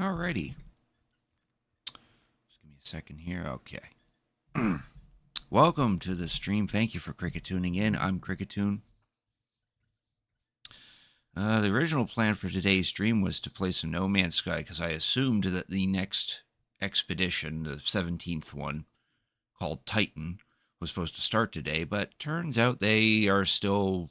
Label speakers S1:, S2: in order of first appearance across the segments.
S1: Alrighty. Just give me a second here. Okay. Welcome to the stream. Thank you for Cricket tuning in. I'm Cricketoon. The original plan for today's stream was to play some No Man's Sky because I assumed that the next expedition, the 17th one, called Titan, was supposed to start today, but turns out they are still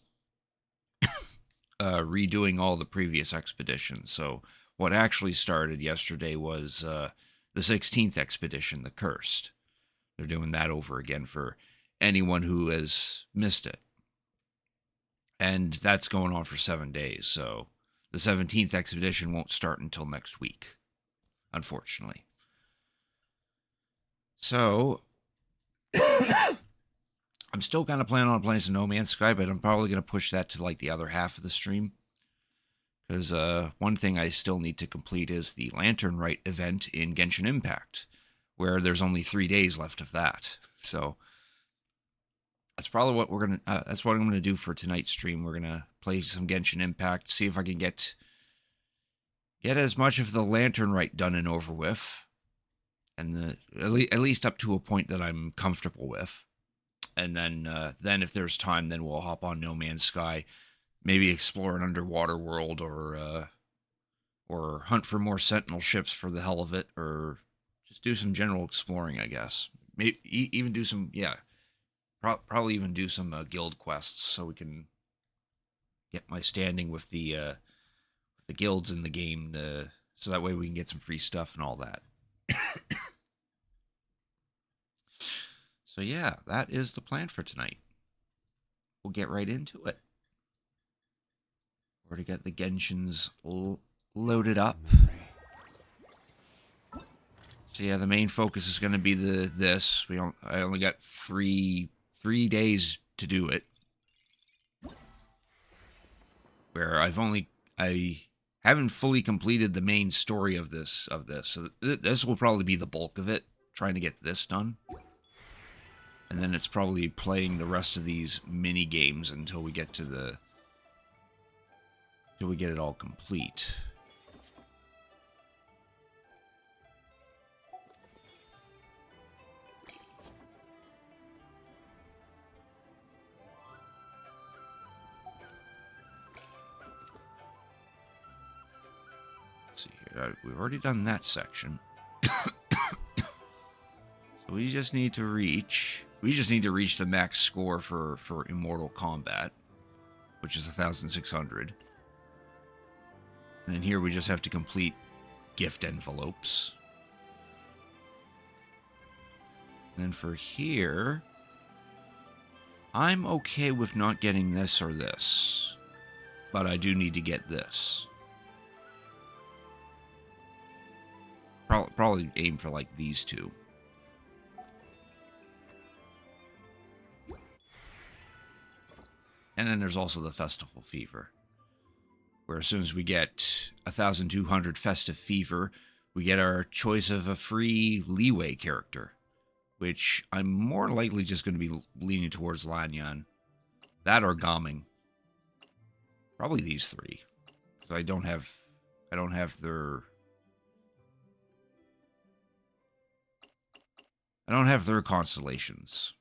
S1: redoing all the previous expeditions. So what actually started yesterday was the 16th expedition, the Cursed. They're doing that over again for anyone who has missed it. And that's going on for 7 days. So the 17th expedition won't start until next week, unfortunately. So I'm still kind of planning on playing some No Man's Sky, but I'm probably going to push that to like the other half of the stream. Because one thing I still need to complete is the Lantern Rite event in Genshin Impact, where there's only 3 days left of that. So that's probably what we're gonna. That's what I'm gonna do for tonight's stream. We're gonna play some Genshin Impact, see if I can get as much of the Lantern Rite done and over with, and at least up to a point that I'm comfortable with. And then if there's time, then we'll hop on No Man's Sky, maybe explore an underwater world, or hunt for more Sentinel ships for the hell of it, or just do some general exploring, I guess. Maybe even do some, probably even do some guild quests so we can get my standing with the guilds in the game, so that way we can get some free stuff and all that. So yeah, that is the plan for tonight. We'll get right into it. We're to get the Genshins loaded up. So yeah, the main focus is going to be this. I only got three days to do it. Where I haven't fully completed the main story of this. So this will probably be the bulk of it, trying to get this done. And then it's probably playing the rest of these mini games until we get to until we get it all complete. Let's see here. We've already done that section. So we just need to reach the max score for Immortal Combat, which is 1,600. And then here we just have to complete gift envelopes. And then for here, I'm okay with not getting this or this, but I do need to get this. Probably aim for like these two. And then there's also the Festival Fever, where as soon as we get 1,200 Festive Fever, we get our choice of a free Leeway character, which I'm more likely just going to be leaning towards Lanyan. That or Gaming. Probably these three. So I don't have their constellations.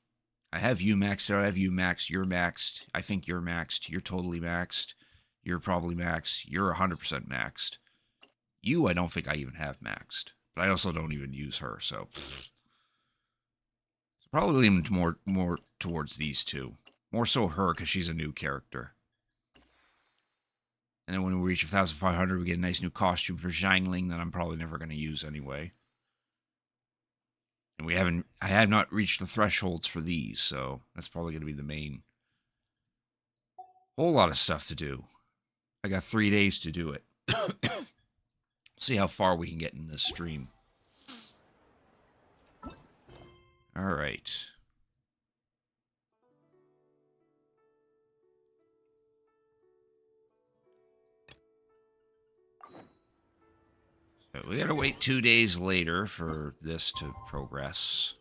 S1: I have you maxed out. I have you maxed. You're maxed. I think you're maxed. You're totally maxed. You're probably maxed. You're 100% maxed. You, I don't think I even have maxed. But I also don't even use her, so probably leaning more towards these two. More so her, because she's a new character. And then when we reach 1,500, we get a nice new costume for Zhangling that I'm probably never going to use anyway. And I have not reached the thresholds for these, so that's probably going to be the main. Whole lot of stuff to do. I got 3 days to do it. See how far we can get in this stream. All right. So we gotta wait 2 days later for this to progress.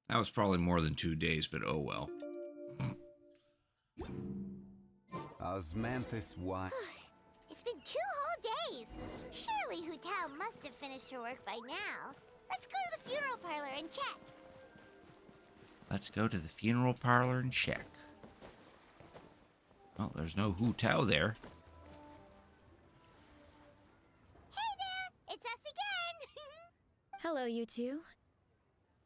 S1: That was probably more than 2 days, but oh well.
S2: Osmanthus why?
S3: It's been 2 whole days. Surely Hu Tao must have finished her work by now. Let's go to the funeral parlor and check.
S1: Let's go to the funeral parlor and check. Well, there's no Hu Tao there.
S3: Hey there! It's us again!
S4: Hello, you two.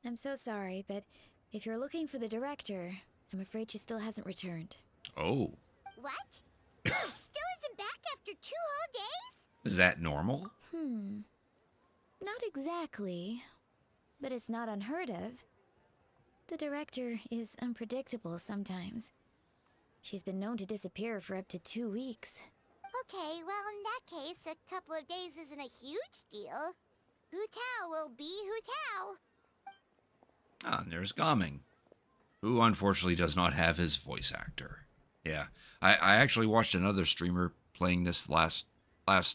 S4: I'm so sorry, but if you're looking for the director, I'm afraid she still hasn't returned.
S1: Oh.
S3: What? She still isn't back after 2 whole days?
S1: Is that normal?
S4: Not exactly, but it's not unheard of. The director is unpredictable sometimes. She's been known to disappear for up to 2 weeks.
S3: Okay, well in that case, a couple of days isn't a huge deal. Hu Tao will be Hu Tao.
S1: Ah, and there's Gaming, who unfortunately does not have his voice actor. Yeah, I actually watched another streamer playing this last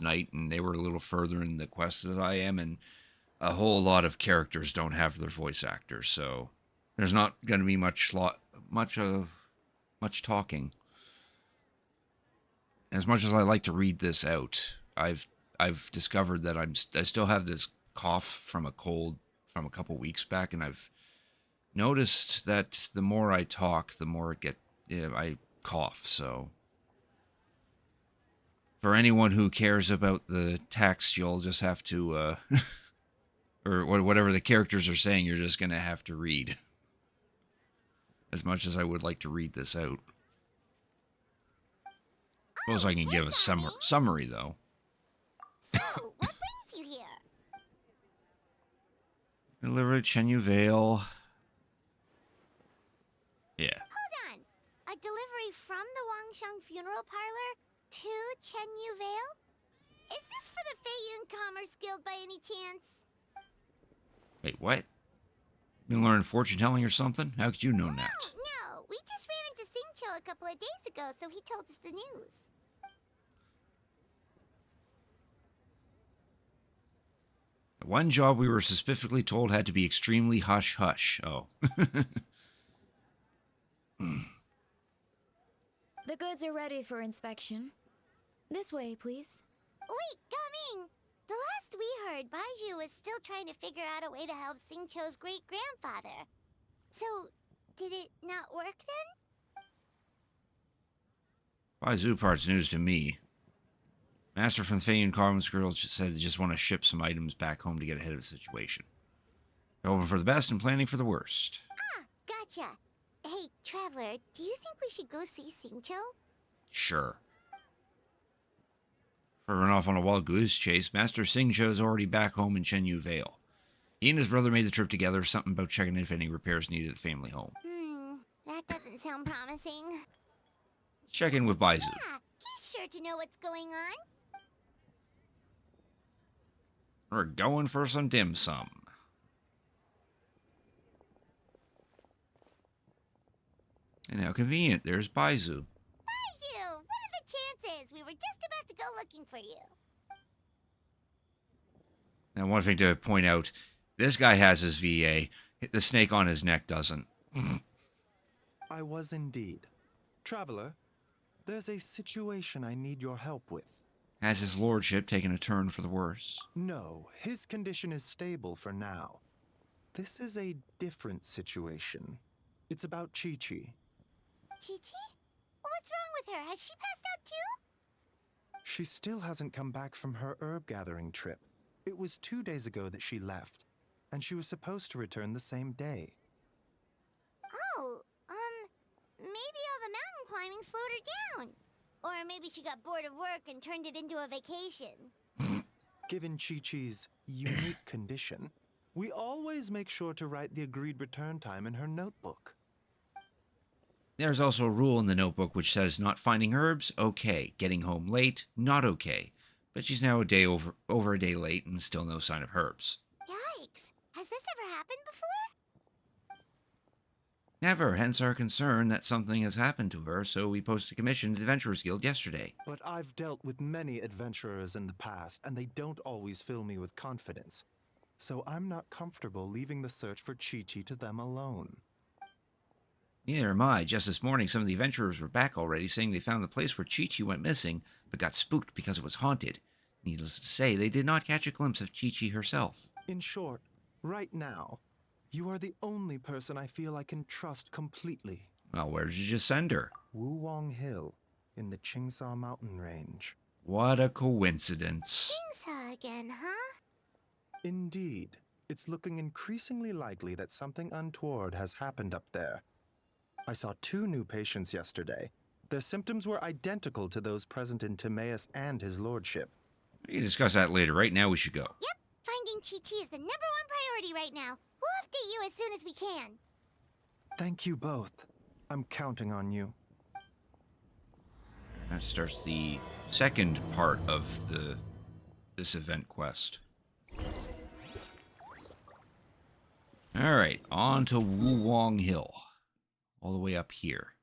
S1: night, and they were a little further in the quest than I am, and a whole lot of characters don't have their voice actors, so there's not going to be much talking. As much as I like to read this out, I've discovered that I still have this cough from a cold from a couple weeks back, and I've noticed that the more I talk, the more I cough. So for anyone who cares about the text, you'll just have to, or whatever the characters are saying, you're just going to have to read. As much as I would like to read this out. Suppose I can give a summary, though.
S3: So, what brings you here?
S1: Deliver Chenyu Vale. Yeah.
S3: Hold on. A delivery from the Wangsheng funeral parlor to Chenyu Vale? Is this for the Feiyun Commerce Guild by any chance?
S1: Wait, what? You learn fortune telling or something? How could you know that?
S3: No. We just ran into Xingqiu a couple of days ago, so he told us the news.
S1: The one job we were specifically told had to be extremely hush-hush. Oh.
S4: The goods are ready for inspection. This way, please.
S3: Wait, Gaming! The last we heard, Baiju was still trying to figure out a way to help Xingqiu's great-grandfather. So, did it not work then?
S1: Baizu part's news to me. Master from the Feiyun Commerce Guild said they just want to ship some items back home to get ahead of the situation. They're hoping for the best and planning for the worst.
S3: Ah, gotcha. Hey, Traveler, do you think we should go see Xingqiu?
S1: Sure. For run off on a wild goose chase, Master Xingqiu is already back home in Chenyu Vale. He and his brother made the trip together, something about checking if any repairs needed at the family home.
S3: That doesn't sound promising.
S1: Check in with Baizu.
S3: Yeah, he's sure to know what's going on.
S1: We're going for some dim sum. And how convenient, there's Baizu.
S3: Baiju, what are the chances? We were just about to go looking for you.
S1: Now, one thing to point out, this guy has his VA. The snake on his neck doesn't.
S5: I was indeed. Traveler, there's a situation I need your help with.
S1: Has his lordship taken a turn for the worse?
S5: No, his condition is stable for now. This is a different situation. It's about Chi-Chi.
S3: Chi-Chi? What's wrong with her? Has she passed out too?
S5: She still hasn't come back from her herb gathering trip. It was 2 days ago that she left, and she was supposed to return the same day.
S3: Oh, maybe all the mountain climbing slowed her down. Or maybe she got bored of work and turned it into a vacation.
S5: Given Chi-Chi's unique condition, we always make sure to write the agreed return time in her notebook.
S1: There's also a rule in the notebook which says not finding herbs, okay. Getting home late, not okay. But she's now over a day late and still no sign of herbs.
S3: Yikes. Has this ever happened before?
S1: Never, hence our concern that something has happened to her, so we posted a commission to the Adventurers Guild yesterday.
S5: But I've dealt with many adventurers in the past, and they don't always fill me with confidence. So I'm not comfortable leaving the search for Chi-Chi to them alone.
S1: Neither am I. Just this morning, some of the adventurers were back already, saying they found the place where Chi-Chi went missing, but got spooked because it was haunted. Needless to say, they did not catch a glimpse of Chi-Chi herself.
S5: In short, right now, you are the only person I feel I can trust completely.
S1: Well, where did you just send her?
S5: Wulong Hill, in the Chingsa mountain range.
S1: What a coincidence.
S3: Kingsa again, huh?
S5: Indeed. It's looking increasingly likely that something untoward has happened up there. I saw 2 new patients yesterday. Their symptoms were identical to those present in Timaeus and his lordship.
S1: We can discuss that later. Right now, we should go.
S3: Yep, finding Chi-Chi is the #1 priority right now. We'll update you as soon as we can.
S5: Thank you both. I'm counting on you.
S1: That starts the second part of this event quest. Alright, on to Wulong Hill. All the way up here.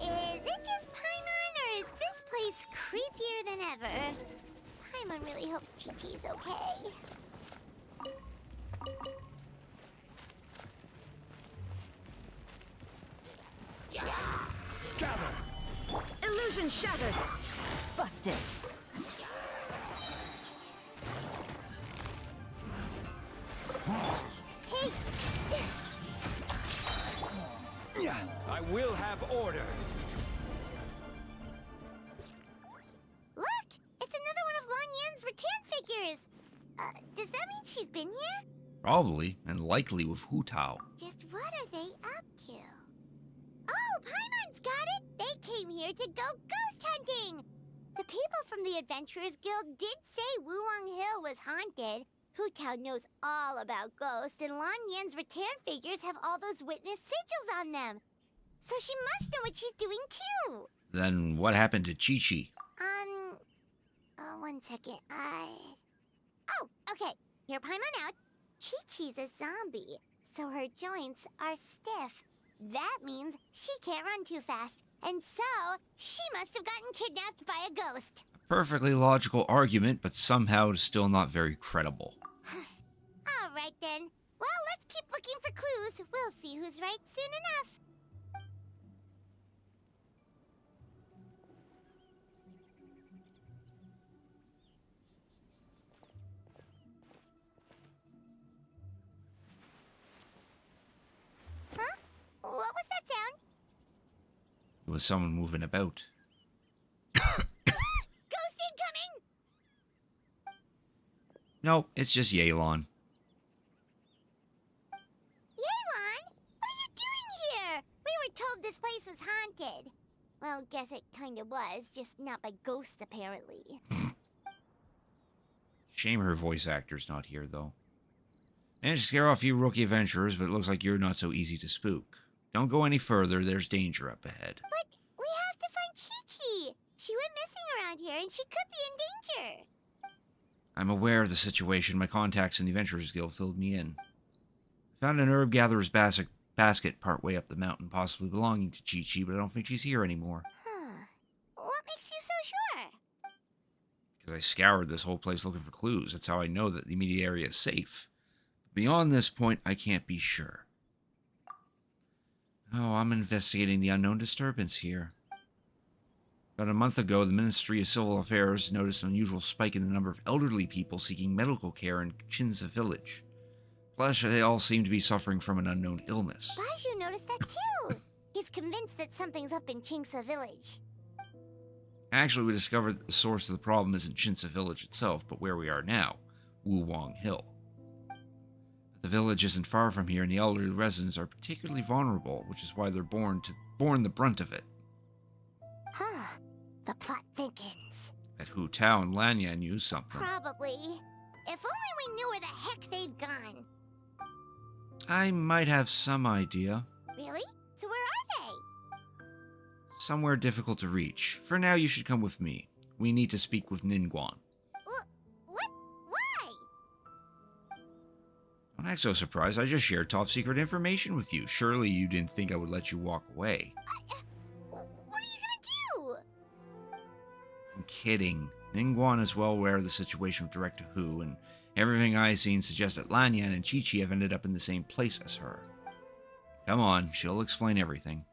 S3: Is it just Paimon, or is this place creepier than ever? Paimon really hopes Chi-Chi's okay.
S2: Illusion shattered. Busted.
S3: Hey!
S6: I will have order.
S3: Look! It's another one of Lan Yan's rattan figures! Does that mean she's been here?
S1: Probably, and likely with Hu Tao.
S3: Just what are they up to? Oh, Paimon's got it! They came here to go ghost hunting! The people from the Adventurers Guild did say Wulong Hill was haunted. Hu Tao knows all about ghosts, and Lan Yan's rattan figures have all those witness sigils on them. So she must know what she's doing too!
S1: Then what happened to Chi-Chi?
S3: One second. Oh, okay. Hear Paimon out. Chi-Chi's a zombie, so her joints are stiff. That means she can't run too fast, and so she must have gotten kidnapped by a ghost.
S1: Perfectly logical argument, but somehow still not very credible.
S3: All right then. Well, let's keep looking for clues. We'll see who's right soon enough. Huh? What was that sound?
S1: It was someone moving about.
S3: Ghost incoming!
S1: No, it's just Yelan.
S3: Yelan, what are you doing here? We were told this place was haunted. Well, guess it kinda was, just not by ghosts apparently.
S1: Shame her voice actor's not here, though. Managed to scare off a few rookie adventurers, but it looks like you're not so easy to spook. Don't go any further, there's danger up ahead.
S3: But we have to find Chi-Chi. She went missing around here and she could be in danger.
S1: I'm aware of the situation. My contacts in the Adventurers Guild filled me in. I found an herb gatherer's basket partway up the mountain, possibly belonging to Chi-Chi, but I don't think she's here anymore.
S3: Huh.
S1: Because I scoured this whole place looking for clues. That's how I know that the immediate area is safe. Beyond this point, I can't be sure. Oh, I'm investigating the unknown disturbance here. About a month ago, the Ministry of Civil Affairs noticed an unusual spike in the number of elderly people seeking medical care in Chinza village. Plus, they all seem to be suffering from an unknown illness.
S3: Baju noticed that too. He's convinced that something's up in Chinksa village.
S1: Actually, we discovered that the source of the problem isn't Chinza village itself, but where we are now, Wuwang Hill. The village isn't far from here, and the elderly residents are particularly vulnerable, which is why they're born the brunt of it.
S3: Huh. The plot thickens.
S1: That Hu Tao and Lanyan knew something.
S3: Probably. If only we knew where the heck they'd gone.
S1: I might have some idea.
S3: Really? So where are they?
S1: Somewhere difficult to reach. For now, you should come with me. We need to speak with Ningguang.
S3: What? Why?
S1: Don't act so surprised. I just shared top secret information with you. Surely you didn't think I would let you walk away.
S3: What are you gonna do?
S1: I'm kidding. Ningguang is well aware of the situation with Director Hu, and everything I've seen suggests that Lanyan and Chi-Chi have ended up in the same place as her. Come on, she'll explain everything.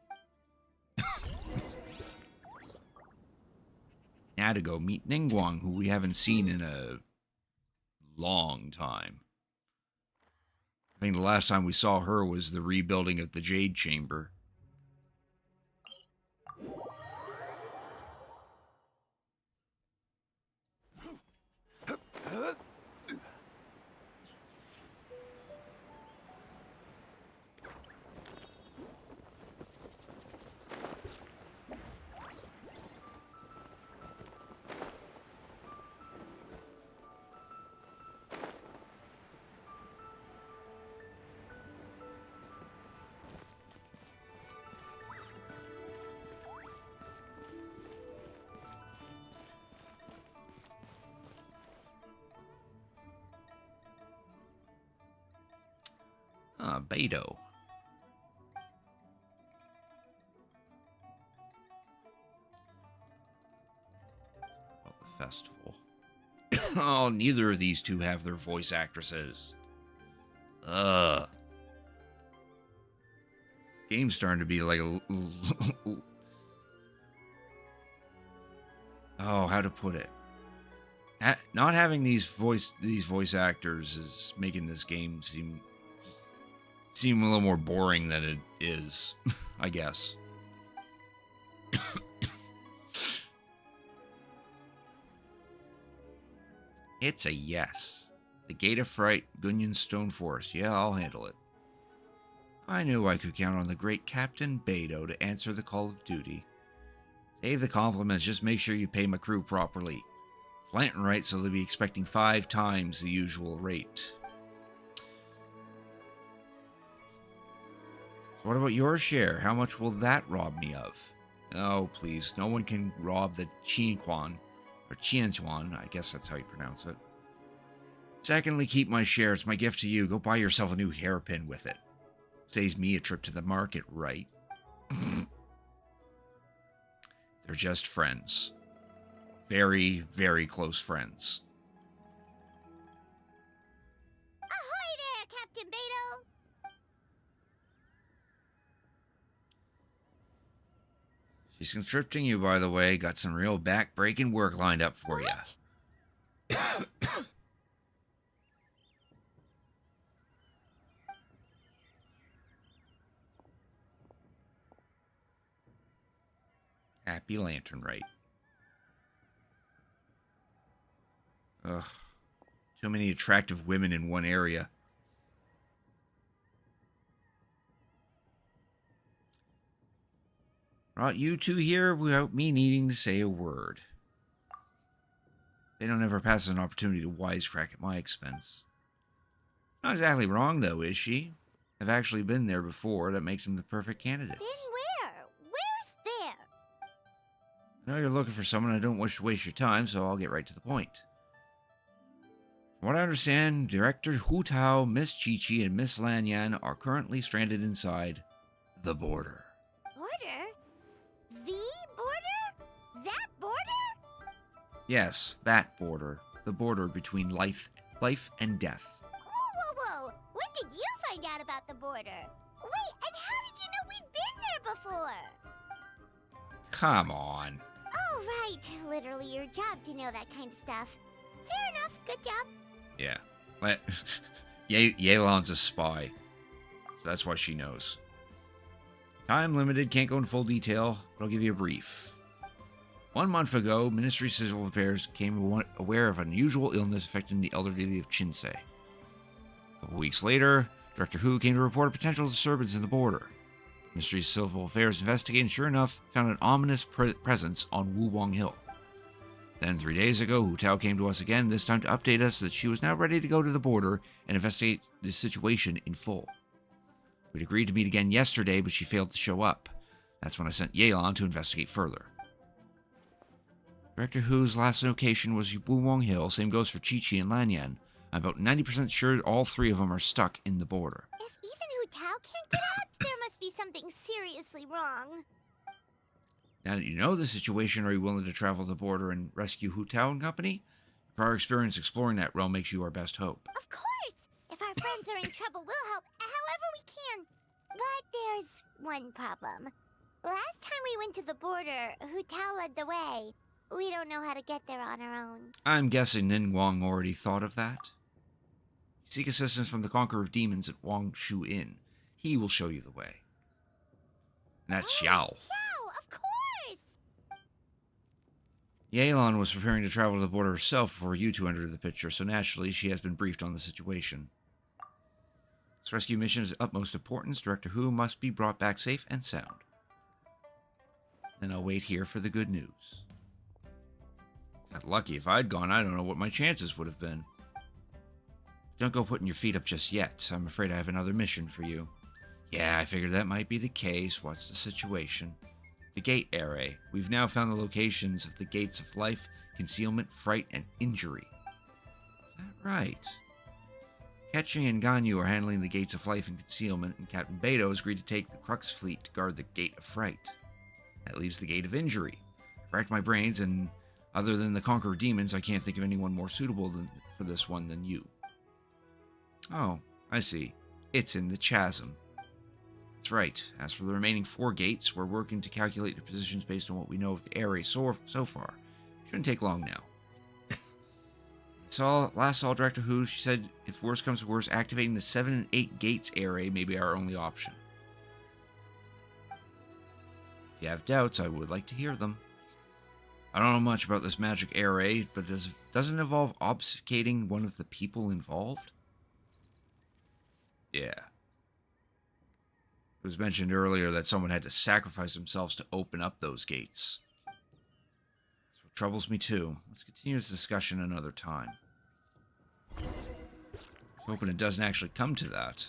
S1: Now to go meet Ningguang, who we haven't seen in a long time. I think the last time we saw her was the rebuilding of the Jade Chamber. Beidou. About the festival. Oh, neither of these two have their voice actresses. Ugh. Game's starting to be like a... Oh, how to put it? Not having these voice actors is making this game seem a little more boring than it is, I guess. It's a yes. The Gate of Rite, Gunyan Stone Forest. Yeah, I'll handle it. I knew I could count on the great Captain Beidou to answer the call of duty. Save the compliments, just make sure you pay my crew properly. Flanton Rite, so they'll be expecting 5 times the usual rate. What about your share? How much will that rob me of? Oh, please. No one can rob the Qinquan, or Qianquan. I guess that's how you pronounce it. Secondly, keep my share. It's my gift to you. Go buy yourself a new hairpin with it. Saves me a trip to the market, right? They're just friends. Very, very close friends.
S3: Ahoy there, Captain Beidou!
S1: She's conscripting you, by the way. Got some real back-breaking work lined up for you. Happy Lantern Rite. Ugh. Too many attractive women in one area. Brought you two here without me needing to say a word. They don't ever pass an opportunity to wisecrack at my expense. Not exactly wrong, though, is she? I've actually been there before. That makes him the perfect candidate.
S3: Been where? Where's there?
S1: I know you're looking for someone. I don't wish to waste your time, so I'll get right to the point. From what I understand, Director Hu Tao, Miss Chi-Chi, and Miss Lanyan are currently stranded inside the border.
S3: Border? The border? That border?
S1: Yes, that border. The border between life and death.
S3: Whoa! When did you find out about the border? Wait, and how did you know we'd been there before?
S1: Come on.
S3: Oh, right. Literally your job to know that kind of stuff. Fair enough. Good job.
S1: Yeah. Yelan's a spy. So that's why she knows. Time limited, can't go in full detail, but I'll give you a brief. 1 month ago, Ministry of Civil Affairs became aware of unusual illness affecting the elderly of Chinsei. A couple weeks later, Director Hu came to report a potential disturbance in the border. Ministry of Civil Affairs investigated and sure enough found an ominous presence on Wulong Hill. Then 3 days ago, Hu Tao came to us again, this time to update us that she was now ready to go to the border and investigate the situation in full. We'd agreed to meet again yesterday, but she failed to show up. That's when I sent Yelan to investigate further. Director Hu's last location was Wulong Hill, same goes for Chi-Chi and Lanyan. I'm about 90% sure all 3 of them are stuck in the border.
S3: If even Hu Tao can't get out, there must be something seriously wrong.
S1: Now that you know the situation, are you willing to travel the border and rescue Hu Tao and company? Prior experience exploring that realm makes you our best hope.
S3: Of course! If our friends are in trouble, we'll help however we can. But there's one problem. Last time we went to the border, Hu Tao led the way. We don't know how to get there on our own.
S1: I'm guessing Ningguang already thought of that. Seek assistance from the Conqueror of Demons at Wang Shu Inn. He will show you the way. And that's Xiao.
S3: Xiao, of course!
S1: Yelan was preparing to travel to the border herself before you two entered the picture, so naturally she has been briefed on the situation. This rescue mission is of utmost importance. Director Hu must be brought back safe and sound. And I'll wait here for the good news. Got lucky. If I'd gone, I don't know what my chances would have been. Don't go putting your feet up just yet. I'm afraid I have another mission for you. Yeah, I figured that might be the case. What's the situation? The gate array. We've now found the locations of the gates of life, concealment, fright, and injury. Is that right? Ketching and Ganyu are handling the gates of life and concealment, and Captain Beto has agreed to take the Crux fleet to guard the gate of fright. That leaves the gate of injury. I've racked my brains, and other than the Conqueror Demons, I can't think of anyone more suitable for this one than you. Oh, I see. It's in the chasm. That's right. As for the remaining 4 gates, we're working to calculate the positions based on what we know of the array so far. Shouldn't take long now. Last saw Director Hu, she said if worse comes to worse, activating the 7 and 8 gates array may be our only option. If you have doubts, I would like to hear them. I don't know much about this magic array, but doesn't it involve obfuscating one of the people involved? Yeah. It was mentioned earlier that someone had to sacrifice themselves to open up those gates. That's what troubles me too. Let's continue this discussion another time. Hoping it doesn't actually come to that.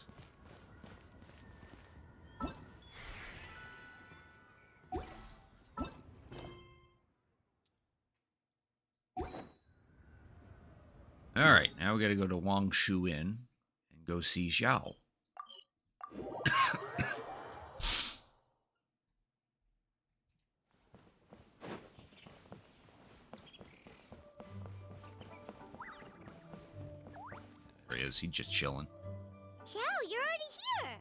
S1: Alright, now we gotta go to Wang Shu Inn and go see Xiao. There he is, he's just chilling.
S3: Xiao, you're already here!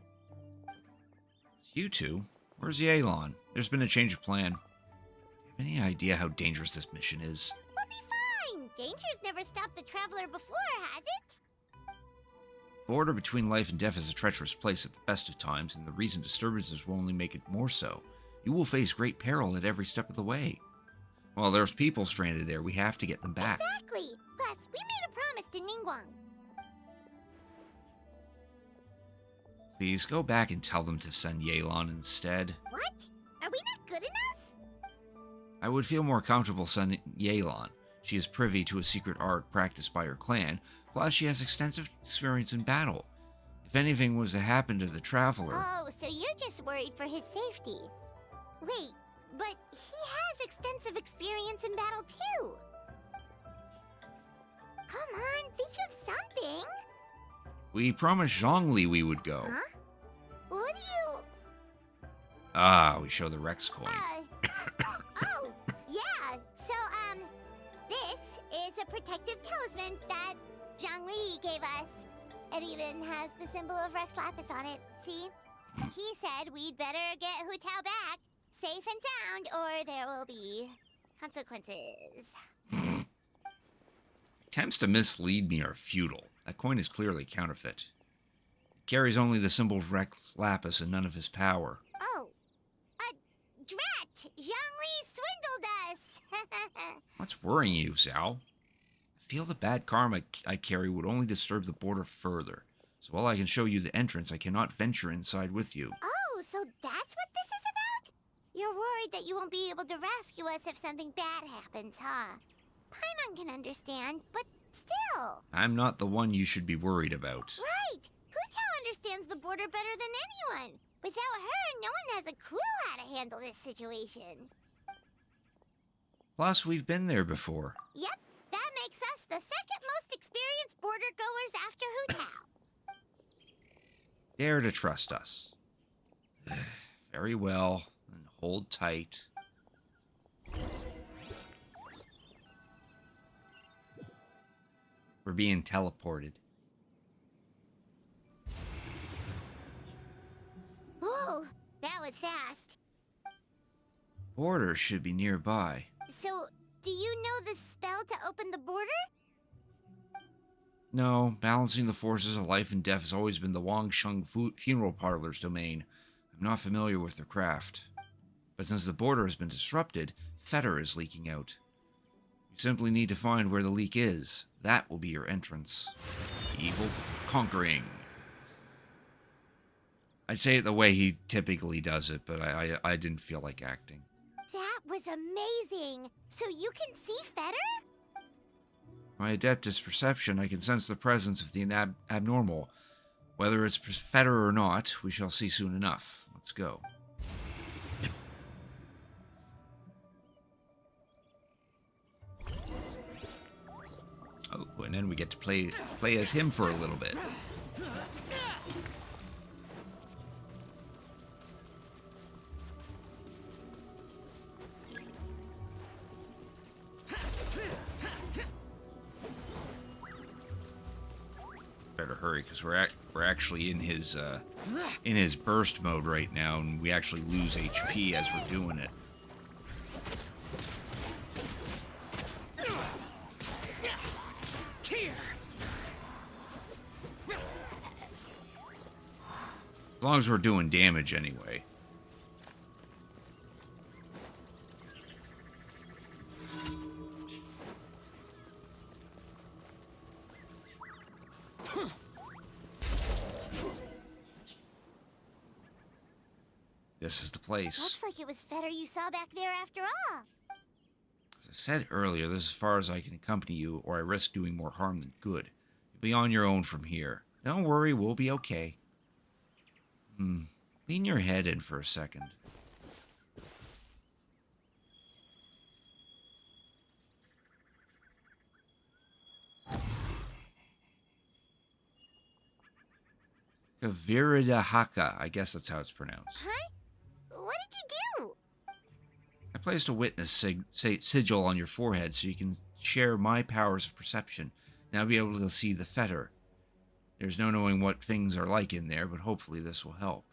S1: It's you two. Where's Yelan? There's been a change of plan. Do you have any idea how dangerous this mission is?
S3: We'll be fine! Danger's never stopped the traveler before, has it?
S1: The border between life and death is a treacherous place at the best of times, and the recent disturbances will only make it more so. You will face great peril at every step of the way. Well, there's people stranded there. We have to get them back.
S3: Exactly! Plus, we made a promise to Ningguang.
S1: Please go back and tell them to send Yelan instead.
S3: What? Are we not good enough?
S1: I would feel more comfortable sending Yelan. She is privy to a secret art practiced by her clan, plus she has extensive experience in battle. If anything was to happen to the traveler...
S3: Oh, so you're just worried for his safety. Wait, but he has extensive experience in battle too. Come on, think of something.
S1: We promised Zhongli we would go.
S3: Huh? What do you...
S1: Ah, we show the Rex coin.
S3: Oh, yeah, so, this he gave us. It even has the symbol of Rex Lapis on it. See? He said we'd better get Hu Tao back, safe and sound, or there will be consequences.
S1: Attempts to mislead me are futile. That coin is clearly counterfeit. It carries only the symbol of Rex Lapis and none of his power.
S3: Oh, drat! Zhongli swindled us!
S1: What's worrying you, Zhao? I feel the bad karma I carry would only disturb the border further. So while I can show you the entrance, I cannot venture inside with you.
S3: Oh, so that's what this is about? You're worried that you won't be able to rescue us if something bad happens, huh? Paimon can understand, but still.
S1: I'm not the one you should be worried about.
S3: Right! Hu Tao understands the border better than anyone. Without her, no one has a clue how to handle this situation.
S1: Plus, we've been there before.
S3: Yep, that makes us the second most experienced border goers after Hu Tao.
S1: Dare to trust us. Very well, then hold tight. We're being teleported.
S3: Ooh, that was fast.
S1: Border should be nearby.
S3: So, do you know the spell to open the border?
S1: No, balancing the forces of life and death has always been the Wang Sheng funeral parlor's domain. I'm not familiar with their craft. But since the border has been disrupted, fetor is leaking out. You simply need to find where the leak is. That will be your entrance. Evil conquering. I'd say it the way he typically does it, but I didn't feel like acting.
S3: That was amazing! So you can see fetor?
S1: My adeptus perception, I can sense the presence of the abnormal. Whether it's fetor or not, we shall see soon enough. Let's go. Oh, and then we get to play as him for a little bit. Better hurry, because we're actually in his burst mode right now, and we actually lose HP as we're doing it. As long as we're doing damage anyway. This is the place.
S3: Looks like it was fetor you saw back there after all.
S1: As I said earlier, this is as far as I can accompany you, or I risk doing more harm than good. You'll be on your own from here. Don't worry, we'll be okay. Lean your head in for a second. Kaviridahaka, I guess that's how it's pronounced.
S3: Huh? What did you do?
S1: I placed a witness sigil on your forehead so you can share my powers of perception. Now be able to see the fetor. There's no knowing what things are like in there, but hopefully this will help.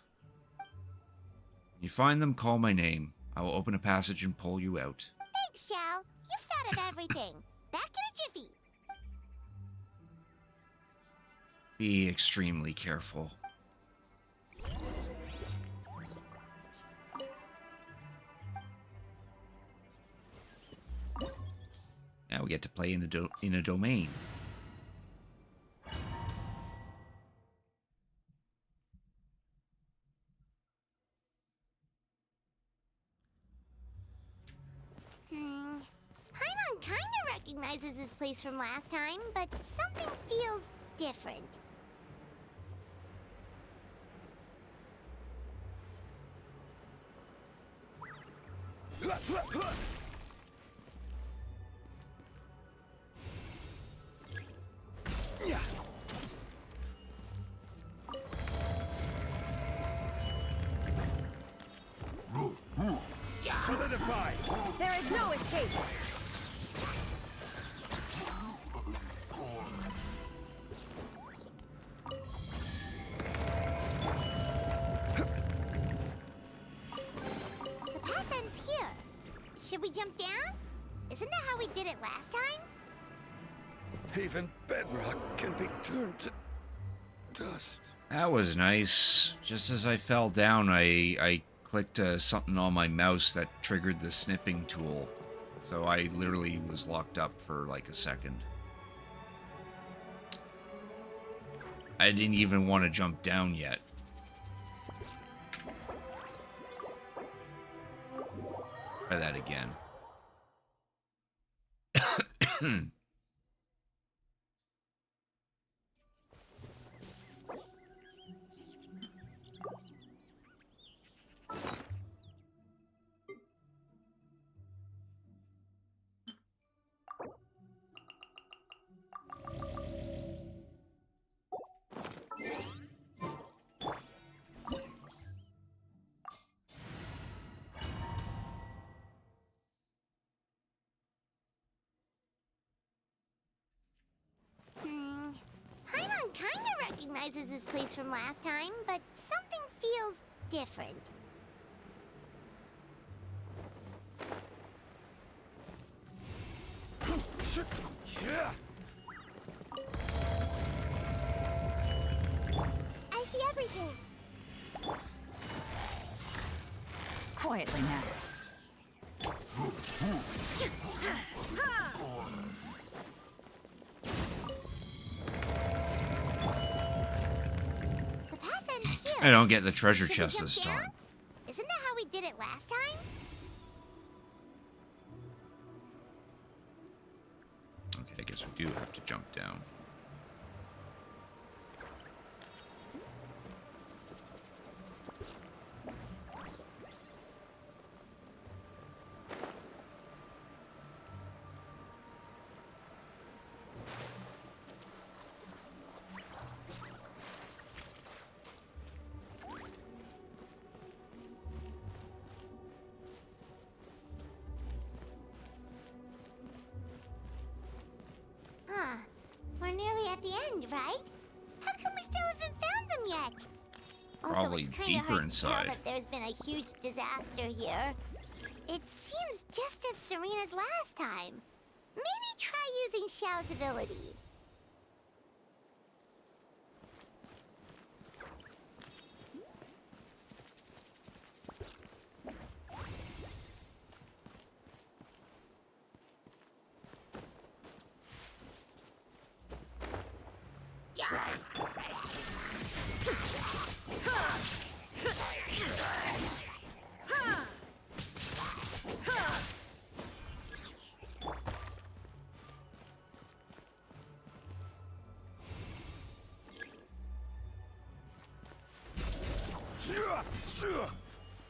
S1: When you find them, call my name. I will open a passage and pull you out.
S3: Thanks, Xiao. You've thought of everything. Back in a jiffy.
S1: Be extremely careful. Now we get to play in a domain.
S3: Paimon kinda recognizes this place from last time, but something feels different.
S6: Solidified!
S2: There is no escape.
S3: Should we jump down? Isn't that how we did it last time?
S6: Even bedrock can be turned to dust.
S1: That was nice. Just as I fell down, I clicked something on my mouse that triggered the snipping tool. So I literally was locked up for like a second. I didn't even want to jump down yet. Try that again.
S3: Paimon kinda recognizes this place from last time, but something feels different.
S6: Yeah.
S3: I see everything.
S2: Quietly now.
S3: The path ends here.
S1: I don't get the treasure
S3: Should we
S1: chest
S3: jump
S1: this
S3: down?
S1: time.
S3: Isn't that how we did it last time?
S1: Okay, I guess we do have to jump down.
S3: Huh. We're nearly at the end, right? How come we still haven't found them yet? Also,
S1: Probably
S3: it's kinda
S1: deeper
S3: hard to
S1: inside.
S3: tell that there's been a huge disaster here. It seems just as serene as last time. Maybe try using Xiao's ability.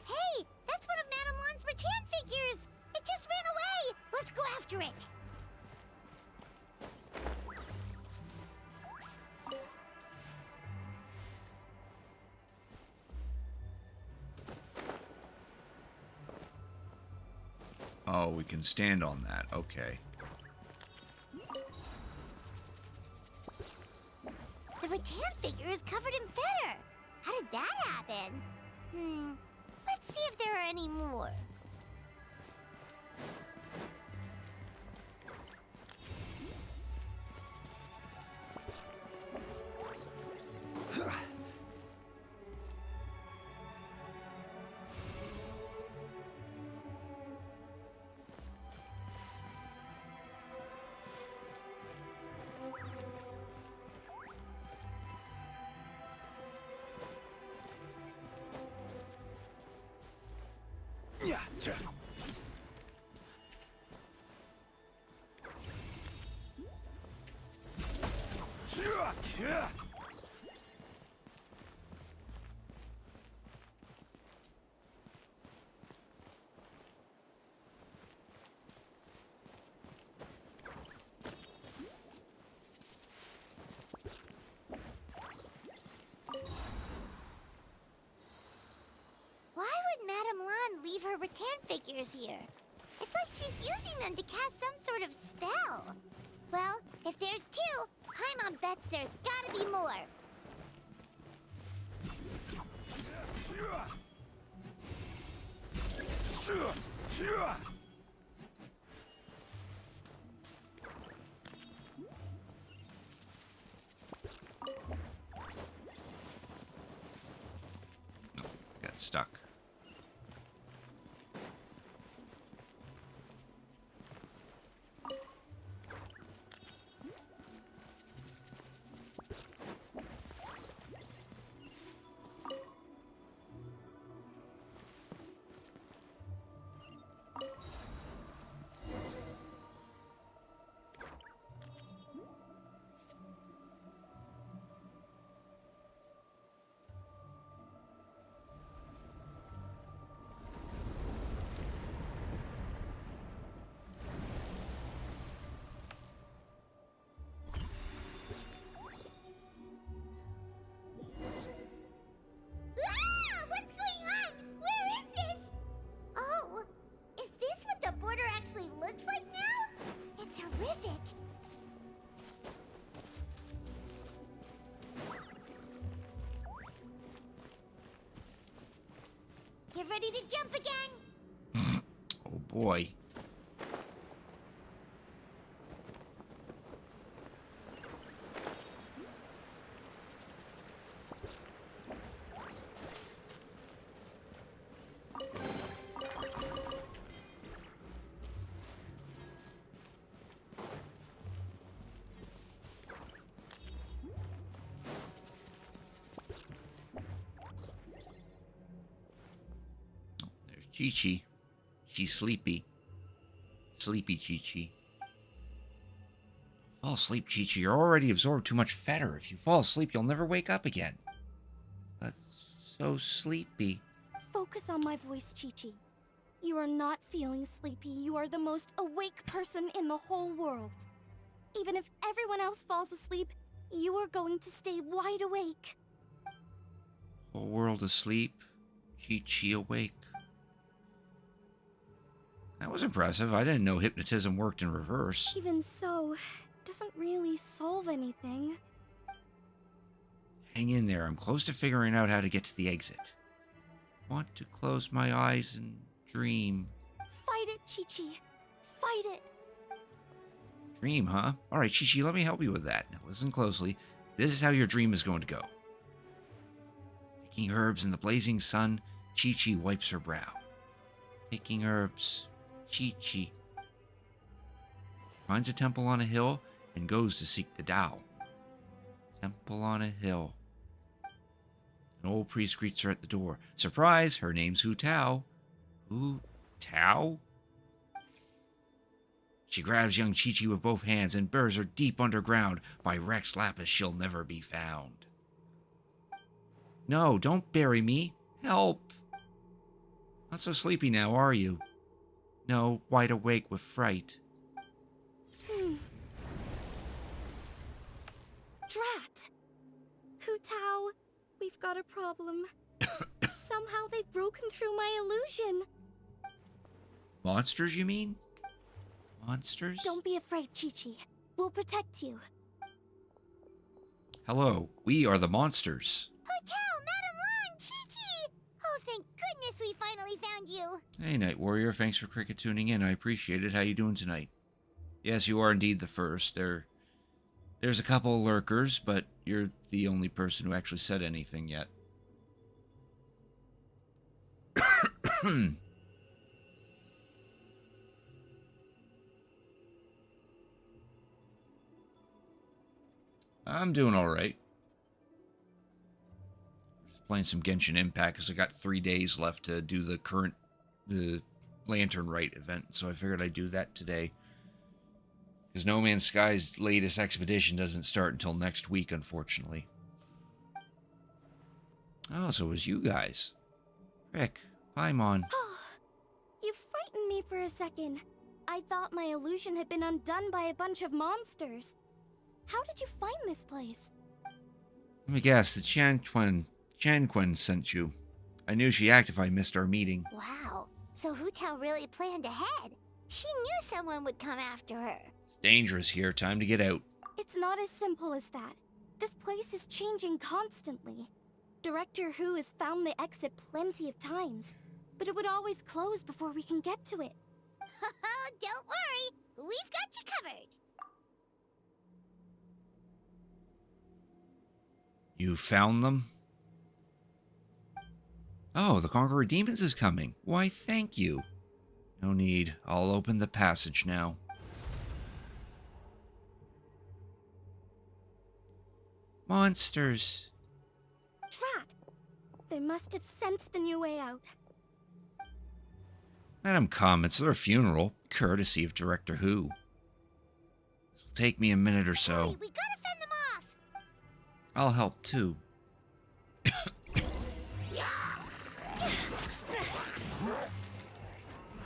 S3: Hey, that's one of Madame Lan's rattan figures! It just ran away! Let's go after it!
S1: Oh, we can stand on that. Okay.
S3: The rattan figure is covered in feather! How did that happen? Let's see if there are any more.
S6: Yeah. Yeah.
S3: Why would Madame Lan leave her rattan figures here? It's like she's using them to cast some sort of spell. Well, if there's two, Paimon bets there's gotta be more.
S1: stuck.
S3: Ah! What's going on? Where is this? Oh, is this what the border actually looks like now? It's horrific. Get ready to jump again.
S1: Oh boy. There's Chi-Chi. She's sleepy. Sleepy Chi-Chi. Fall asleep, Chi-Chi. You're already absorbed too much fetter. If you fall asleep, you'll never wake up again. That's so sleepy.
S7: Focus on my voice, Chi-Chi. You are not feeling sleepy. You are the most awake person in the whole world. Even if everyone else falls asleep, you are going to stay wide awake.
S1: Whole world asleep. Chi-Chi awake. That was impressive. I didn't know hypnotism worked in reverse.
S7: Even so, it doesn't really solve anything.
S1: Hang in there. I'm close to figuring out how to get to the exit. Want to close my eyes and dream.
S7: Fight it, Chi-Chi. Fight it.
S1: Dream, huh? All right, Chi-Chi, let me help you with that. Now listen closely. This is how your dream is going to go. Picking herbs in the blazing sun, Chi-Chi wipes her brow. Picking herbs, Chi-Chi. Finds a temple on a hill and goes to seek the Tao. Temple on a hill. An old priest greets her at the door. Surprise, her name's Hu Tao. Hu Tao? She grabs young Chi-Chi with both hands and buries her deep underground. By Rex Lapis, she'll never be found. No, don't bury me. Help. Not so sleepy now, are you? No, wide awake with fright.
S7: Drat! Hu Tao, we've got a problem. Somehow they've broken through my illusion.
S1: Monsters, you mean? Monsters?
S7: Don't be afraid, Chi-Chi. We'll protect you.
S1: Hello, we are the monsters.
S3: Hotel, Madame Lan, Chi-Chi! Oh, thank goodness we finally found you.
S1: Hey, Night Warrior, thanks for cricket tuning in. I appreciate it. How you doing tonight? Yes, you are indeed the first. There's a couple lurkers, but you're the only person who actually said anything yet. I'm doing all right. Just playing some Genshin Impact because I got 3 days left to do the Lantern Rite event, so I figured I'd do that today. Because No Man's Sky's latest expedition doesn't start until next week, unfortunately. Oh, so it was you guys. Rick, Paimon.
S7: You frightened me for a second. I thought my illusion had been undone by a bunch of monsters. How did you find this place?
S1: Let me guess, the Chanquan sent you. I knew she'd act if I missed our meeting.
S3: Wow, so Hu Tao really planned ahead. She knew someone would come after her.
S1: It's dangerous here, time to get out.
S7: It's not as simple as that. This place is changing constantly. Director Hu has found the exit plenty of times, but it would always close before we can get to it.
S3: Don't worry, we've got you covered.
S1: You found them? Oh, the Conqueror of Demons is coming. Why, thank you. No need. I'll open the passage now. Monsters.
S7: Drat! They must have sensed the new way out.
S1: Let them come. It's their funeral, courtesy of Director Who. This will take me a minute or
S3: Hey,
S1: so.
S3: we gotta fend them off.
S1: I'll help too.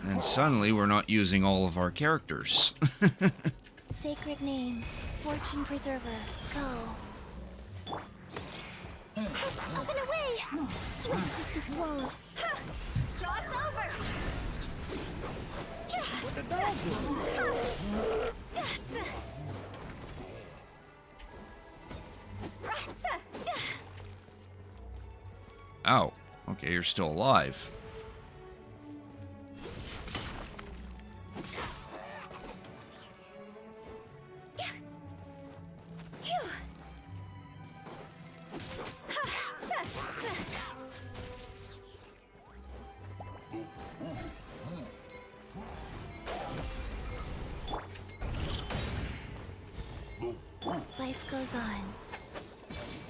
S1: And suddenly we're not using all of our characters.
S7: Sacred name, fortune preserver, go. Up and away! Swift is the swallow. Cross over!
S1: Oh, okay, you're still alive.
S7: Life goes on.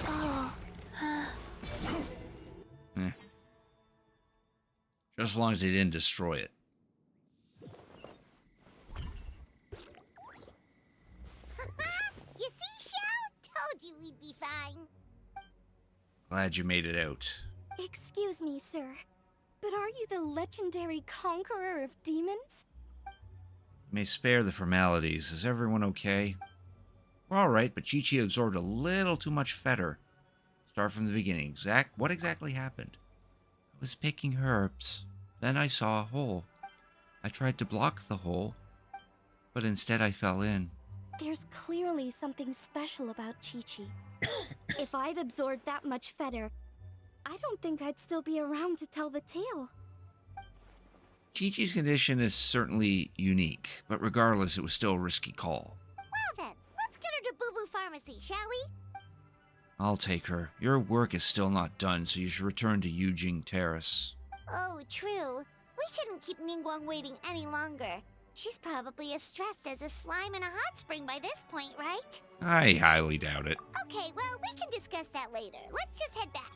S7: Oh,
S1: Eh. Just as long as they didn't destroy it.
S3: You see, Shao? Told you we'd be fine.
S1: Glad you made it out.
S7: excuse me, sir. But are you the legendary conqueror of demons?
S1: May spare the formalities. Is everyone okay? We're alright, but Chi-Chi absorbed a little too much fetter. Start from the beginning. What exactly happened? I was picking herbs. Then I saw a hole. I tried to block the hole, but instead I fell in.
S7: There's clearly something special about Chi-Chi. If I'd absorbed that much fetter, I don't think I'd still be around to tell the tale.
S1: Chi-Chi's condition is certainly unique, but regardless, it was still a risky call.
S3: Well then, let's get her to Boo Boo Pharmacy, shall we?
S1: I'll take her. Your work is still not done, so you should return to Yujing Terrace.
S3: Oh, true. We shouldn't keep Ningguang waiting any longer. She's probably as stressed as a slime in a hot spring by this point, right?
S1: I highly doubt it.
S3: Okay, well, we can discuss that later. Let's just head back.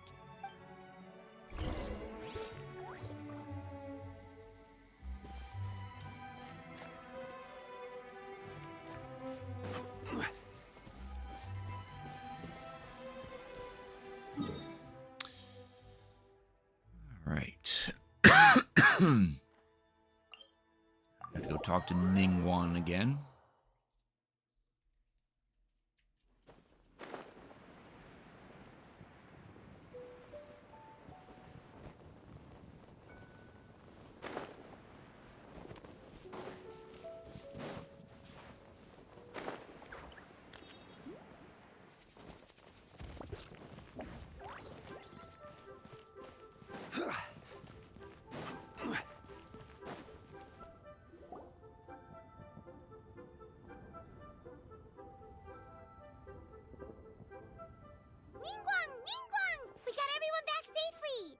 S1: Right. I have to go talk to Ningguang again.
S3: Ningguang! Ningguang! We got everyone back safely!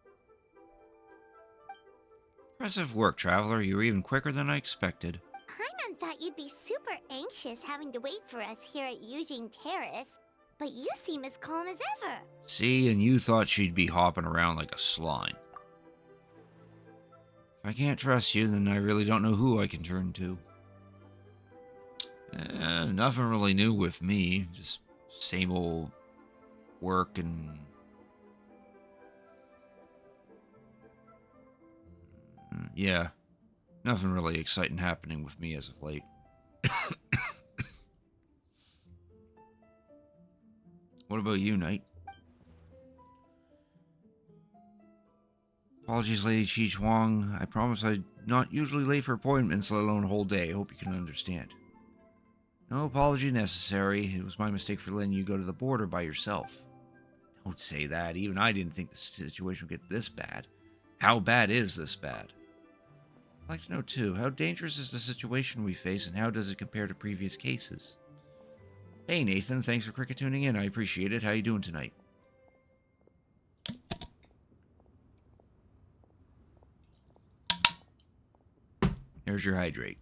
S1: Impressive work, Traveler. You were even quicker than I expected.
S3: Paimon thought you'd be super anxious having to wait for us here at Yujing Terrace, but you seem as calm as ever.
S1: See, and you thought she'd be hopping around like a slime. If I can't trust you, then I really don't know who I can turn to. Nothing really new with me. Just same old work and... yeah. Nothing really exciting happening with me as of late. What about you, Knight? Apologies, Lady Chi Chuang. I promise I'm not usually late for appointments, let alone a whole day. I hope you can understand. No apology necessary. It was my mistake for letting you go to the border by yourself. Don't say that. Even I didn't think the situation would get this bad. How bad is this bad? I'd like to know, too, how dangerous is the situation we face and how does it compare to previous cases? Hey, Nathan. Thanks for cricket tuning in. I appreciate it. How you doing tonight? There's your hydrate.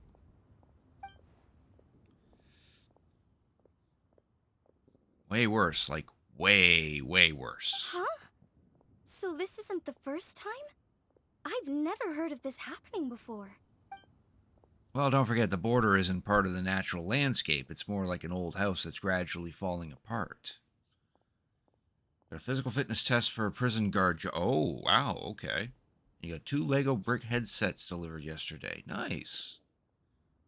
S1: Way worse, like way, way worse.
S7: Huh? So this isn't the first time? I've never heard of this happening before.
S1: Well, don't forget the border isn't part of the natural landscape. It's more like an old house that's gradually falling apart. Got a physical fitness test for a prison guard. Oh, wow, okay. You got 2 Lego brick headsets delivered yesterday. Nice.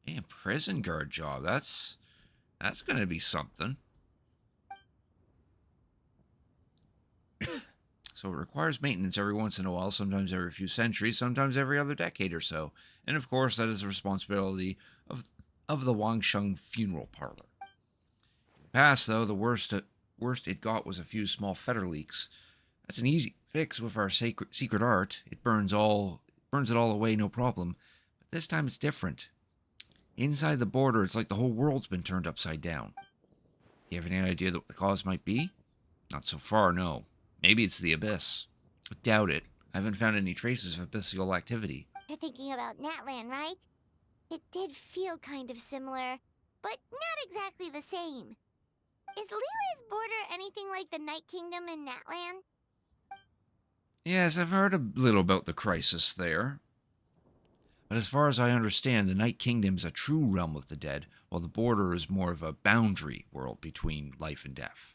S1: Hey, a prison guard job. That's going to be something. So it requires maintenance every once in a while, sometimes every few centuries, sometimes every other decade or so. And of course, that is the responsibility of the Wangsheng funeral parlor. In the past, though, the worst it got was a few small fetter leaks. That's an easy fix with our secret art. It burns it all away, no problem. But this time it's different. Inside the border, it's like the whole world's been turned upside down. Do you have any idea what the cause might be? Not so far, no. Maybe it's the Abyss. I doubt it. I haven't found any traces of abyssal activity.
S3: You're thinking about Natlan, right? It did feel kind of similar, but not exactly the same. Is Liyue's border anything like the Night Kingdom in Natlan?
S1: Yes, I've heard a little about the crisis there. But as far as I understand, the Night Kingdom is a true realm of the dead, while the border is more of a boundary world between life and death.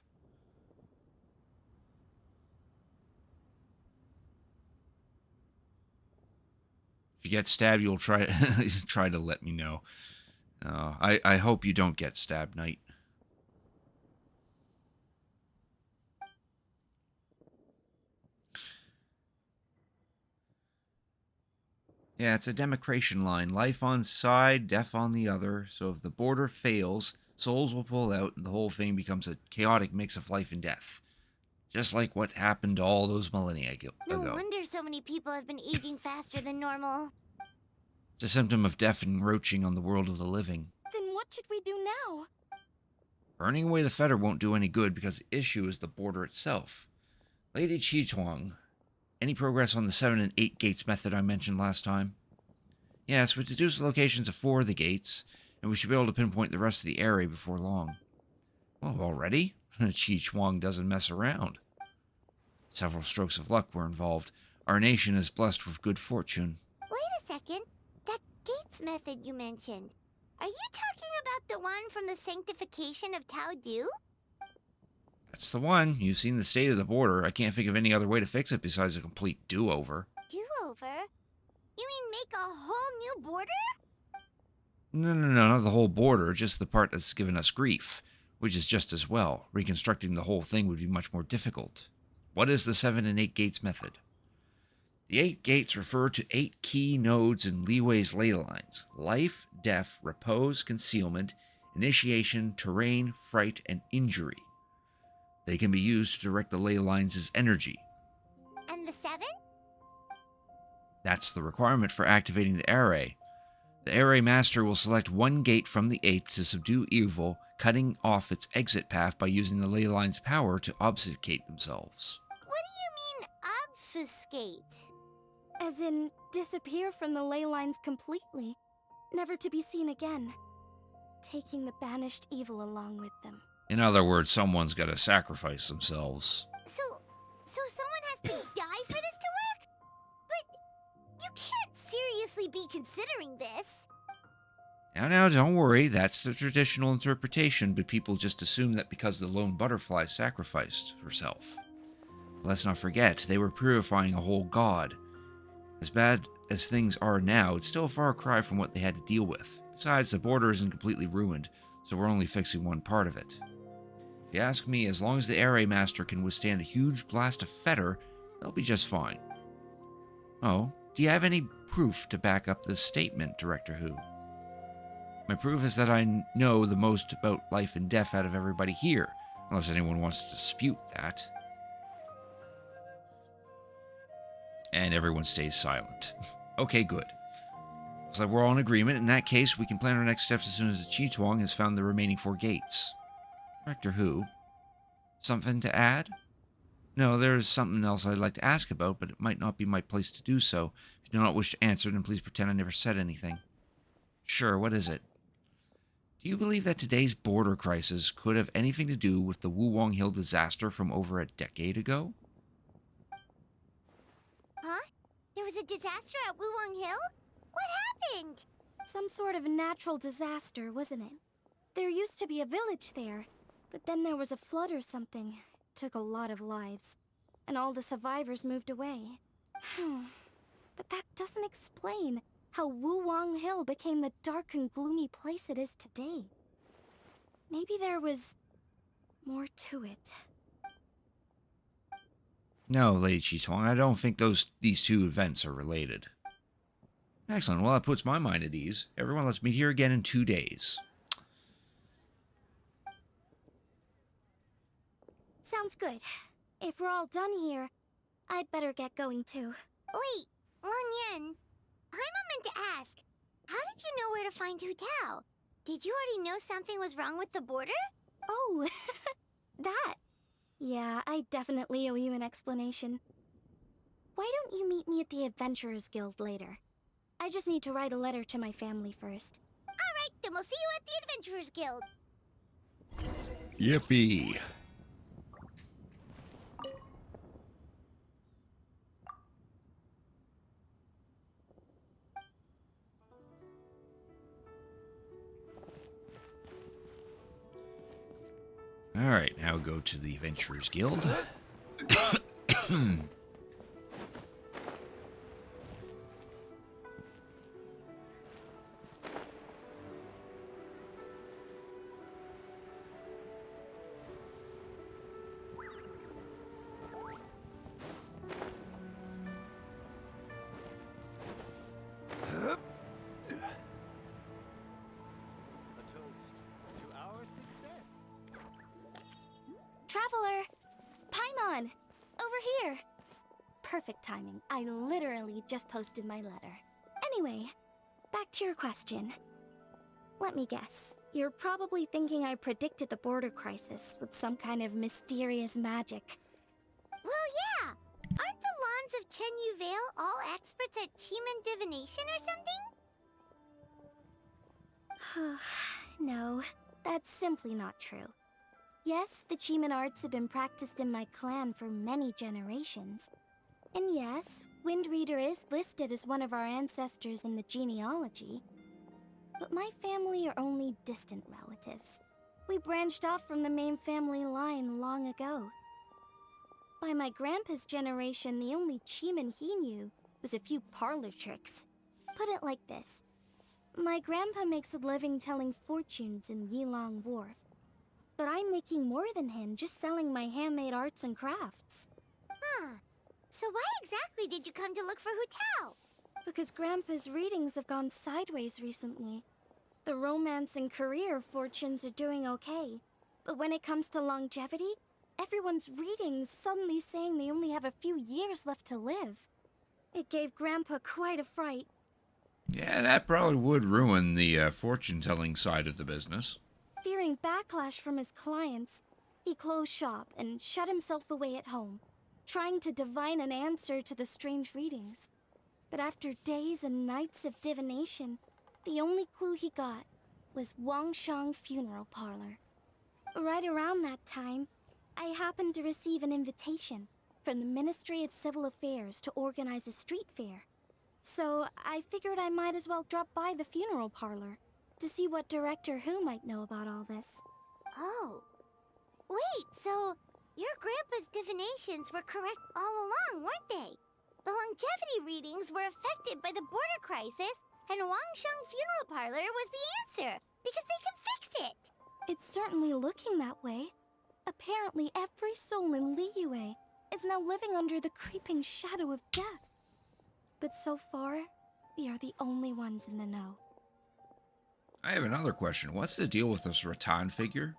S1: If you get stabbed, you'll try to let me know. I hope you don't get stabbed, Knight. Yeah, it's a demarcation line. Life on side, death on the other. So if the border fails, souls will pull out, and the whole thing becomes a chaotic mix of life and death. Just like what happened all those millennia ago.
S3: No wonder so many people have been aging faster than normal.
S1: It's a symptom of death encroaching on the world of the living.
S7: Then what should we do now?
S1: Burning away the fetter won't do any good because the issue is the border itself. Lady Chituang, any progress on the 7 and 8 gates method I mentioned last time? Yes, we deduced the locations of 4 of the gates, and we should be able to pinpoint the rest of the area before long. Well, already? Chituang doesn't mess around. Several strokes of luck were involved. Our nation is blessed with good fortune.
S3: Wait a second. That gates method you mentioned. Are you talking about the one from the sanctification of Tao Du?
S1: That's the one. You've seen the state of the border. I can't think of any other way to fix it besides a complete do-over.
S3: Do-over? You mean make a whole new border?
S1: No, not the whole border, just the part that's given us grief, which is just as well. Reconstructing the whole thing would be much more difficult. What is the 7 and 8 gates method? The 8 gates refer to 8 key nodes in Liyue's ley lines: life, death, repose, concealment, initiation, terrain, fright, and injury. They can be used to direct the ley lines' energy.
S3: And the 7?
S1: That's the requirement for activating the array. The array master will select one gate from the 8 to subdue evil, cutting off its exit path by using the ley line's power to obfuscate themselves.
S3: What do you mean, obfuscate?
S7: As in, disappear from the ley lines completely, never to be seen again, taking the banished evil along with them.
S1: In other words, someone's got to sacrifice themselves.
S3: So someone has to die for this to work? But you can't seriously be considering this.
S1: Now, don't worry. That's the traditional interpretation, but people just assume that because the lone butterfly sacrificed herself. But let's not forget, they were purifying a whole god. As bad as things are now, it's still a far cry from what they had to deal with. Besides, the border isn't completely ruined, so we're only fixing one part of it. If you ask me, as long as the array master can withstand a huge blast of fetter, they'll be just fine. Oh, do you have any proof to back up this statement, Director Who? My proof is that I know the most about life and death out of everybody here, unless anyone wants to dispute that. And everyone stays silent. Okay, good. Looks like we're all in agreement. In that case, we can plan our next steps as soon as the Chituang has found the remaining 4 gates. Director Who? Something to add? No, there is something else I'd like to ask about, but it might not be my place to do so. If you do not wish to answer, then please pretend I never said anything. Sure, what is it? Do you believe that today's border crisis could have anything to do with the Wulong Hill disaster from over a decade ago?
S3: Huh? There was a disaster at Wulong Hill? What happened?
S7: Some sort of natural disaster, wasn't it? There used to be a village there, but then there was a flood or something. It took a lot of lives, and all the survivors moved away. But that doesn't explain how Wulong Hill became the dark and gloomy place it is today. Maybe there was more to it.
S1: No, Lady Chitong, I don't think these two events are related. Excellent. Well, that puts my mind at ease. Everyone, let's meet here again in 2 days.
S7: Sounds good. If we're all done here, I'd better get going too.
S3: Wait, Long Yan. Paimon meant to ask, how did you know where to find Hu Tao? Did you already know something was wrong with the border?
S7: Oh, that. Yeah, I definitely owe you an explanation. Why don't you meet me at the Adventurers Guild later? I just need to write a letter to my family first.
S3: Alright, then we'll see you at the Adventurers Guild.
S1: Yippee. Alright, now go to the Adventurers Guild.
S7: Traveler! Paimon! Over here! Perfect timing. I literally just posted my letter. Anyway, back to your question. Let me guess. You're probably thinking I predicted the border crisis with some kind of mysterious magic.
S3: Well, yeah. Aren't the Lawns of Chen Yu Vale all experts at Cheeman divination or something?
S7: No, that's simply not true. Yes, the Cheeman arts have been practiced in my clan for many generations. And yes, Wind Reader is listed as one of our ancestors in the genealogy. But my family are only distant relatives. We branched off from the main family line long ago. By my grandpa's generation, the only Cheeman he knew was a few parlor tricks. Put it like this. My grandpa makes a living telling fortunes in Yilong Wharf. But I'm making more than him just selling my handmade arts and crafts.
S3: Huh. So why exactly did you come to look for Hu Tao?
S7: Because Grandpa's readings have gone sideways recently. The romance and career fortunes are doing okay. But when it comes to longevity, everyone's readings suddenly saying they only have a few years left to live. It gave Grandpa quite a fright.
S1: Yeah, that probably would ruin the fortune-telling side of the business.
S7: Fearing backlash from his clients, he closed shop and shut himself away at home, trying to divine an answer to the strange readings. But after days and nights of divination, the only clue he got was Wangshang Funeral Parlor. Right around that time, I happened to receive an invitation from the Ministry of Civil Affairs to organize a street fair. So I figured I might as well drop by the funeral parlor to see what Director Who might know about all this.
S3: Oh. Wait, so your grandpa's divinations were correct all along, weren't they? The longevity readings were affected by the border crisis, and Wangsheng Funeral Parlor was the answer, because they can fix it.
S7: It's certainly looking that way. Apparently every soul in Liyue is now living under the creeping shadow of death. But so far, we are the only ones in the know.
S1: I have another question. What's the deal with this rattan figure?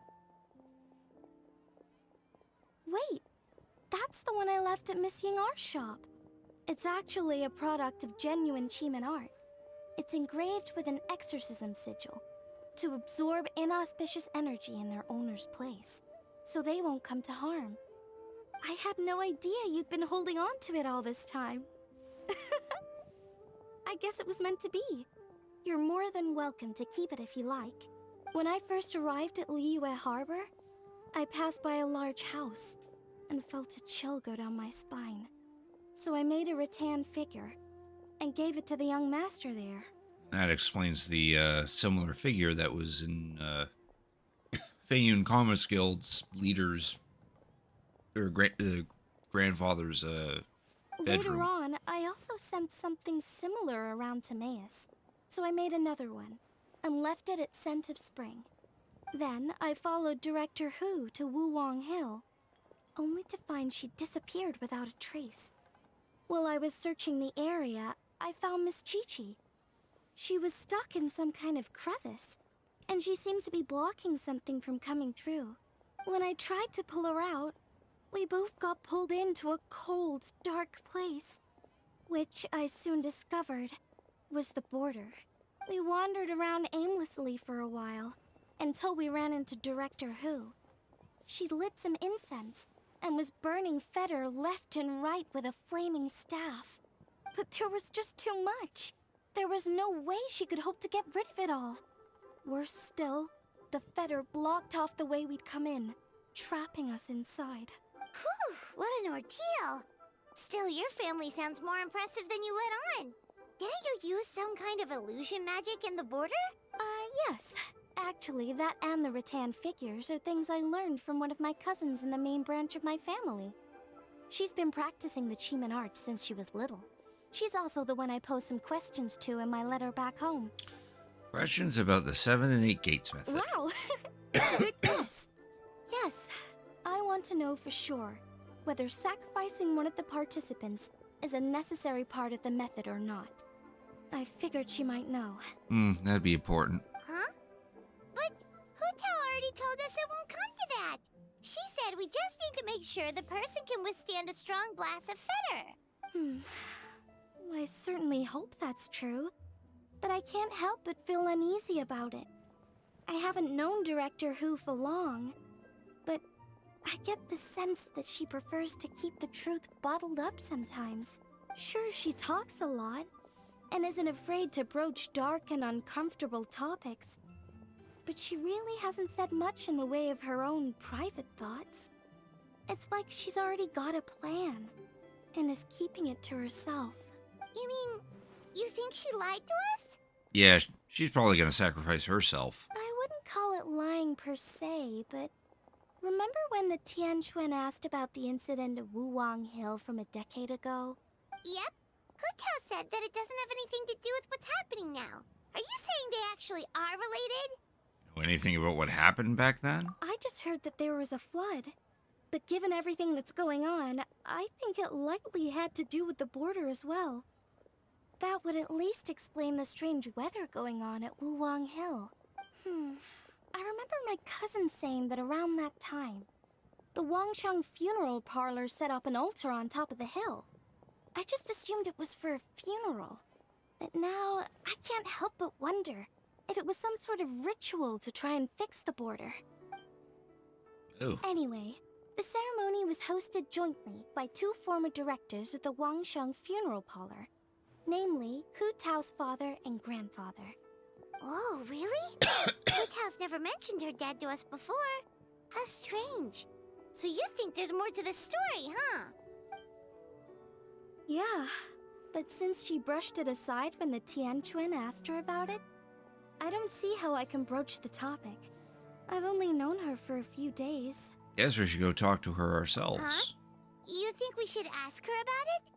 S7: Wait, that's the one I left at Miss Yingar's shop. It's actually a product of genuine Cheeman art. It's engraved with an exorcism sigil to absorb inauspicious energy in their owner's place, so they won't come to harm. I had no idea you'd been holding on to it all this time. I guess it was meant to be. You're more than welcome to keep it if you like. When I first arrived at Liyue Harbor, I passed by a large house and felt a chill go down my spine. So I made a rattan figure and gave it to the young master there.
S1: That explains the similar figure that was in Feiyun Commerce Guild's leader's or grandfather's
S7: Later
S1: bedroom.
S7: on, I also sensed something similar around Timaeus, so I made another one and left it at Scent of Spring. Then I followed Director Hu to Wuwang Hill, only to find she disappeared without a trace. While I was searching the area, I found Miss Chi-Chi. She was stuck in some kind of crevice, and she seemed to be blocking something from coming through. When I tried to pull her out, we both got pulled into a cold, dark place, which I soon discovered was the border. We wandered around aimlessly for a while, until we ran into Director Hu. She lit some incense, and was burning Feder left and right with a flaming staff. But there was just too much. There was no way she could hope to get rid of it all. Worse still, the Feder blocked off the way we'd come in, trapping us inside.
S3: Whew, what an ordeal. Still, your family sounds more impressive than you let on. Didn't you use some kind of illusion magic in the border?
S7: Yes. Actually, that and the rattan figures are things I learned from one of my cousins in the main branch of my family. She's been practicing the Chiman art since she was little. She's also the one I posed some questions to in my letter back home.
S1: Questions about the 7 and 8 gates method.
S7: Wow! Good guess. Yes, I want to know for sure whether sacrificing one of the participants is a necessary part of the method or not. I figured she might know.
S1: That'd be important.
S3: Huh? But Hutao already told us it won't come to that. She said we just need to make sure the person can withstand a strong blast of Feder.
S7: I certainly hope that's true, but I can't help but feel uneasy about it. I haven't known Director Hu for long, but I get the sense that she prefers to keep the truth bottled up sometimes. Sure, she talks a lot, and isn't afraid to broach dark and uncomfortable topics, but she really hasn't said much in the way of her own private thoughts. It's like she's already got a plan, and is keeping it to herself.
S3: You mean, you think she lied to us?
S1: Yeah, she's probably going to sacrifice herself.
S7: I wouldn't call it lying per se, but remember when the Tianquan asked about the incident at Wuwang Hill from a decade ago?
S3: Yep. Hutao said that it doesn't have anything to do with what's happening now. Are you saying they actually are related?
S1: Know anything about what happened back then?
S7: I just heard that there was a flood. But given everything that's going on, I think it likely had to do with the border as well. That would at least explain the strange weather going on at Wuwang Hill. I remember my cousin saying that around that time, the Wangsheng funeral parlor set up an altar on top of the hill. I just assumed it was for a funeral. But now, I can't help but wonder if it was some sort of ritual to try and fix the border.
S1: Oh.
S7: Anyway, the ceremony was hosted jointly by two former directors of the Wangsheng funeral parlor, namely Hu Tao's father and grandfather.
S3: Oh, really? Hutao's never mentioned her dad to us before. How strange. So you think there's more to the story, huh?
S7: Yeah, but since she brushed it aside when the Tianquan asked her about it, I don't see how I can broach the topic. I've only known her for a few days.
S1: Guess we should go talk to her ourselves.
S3: Huh? You think we should ask her about it?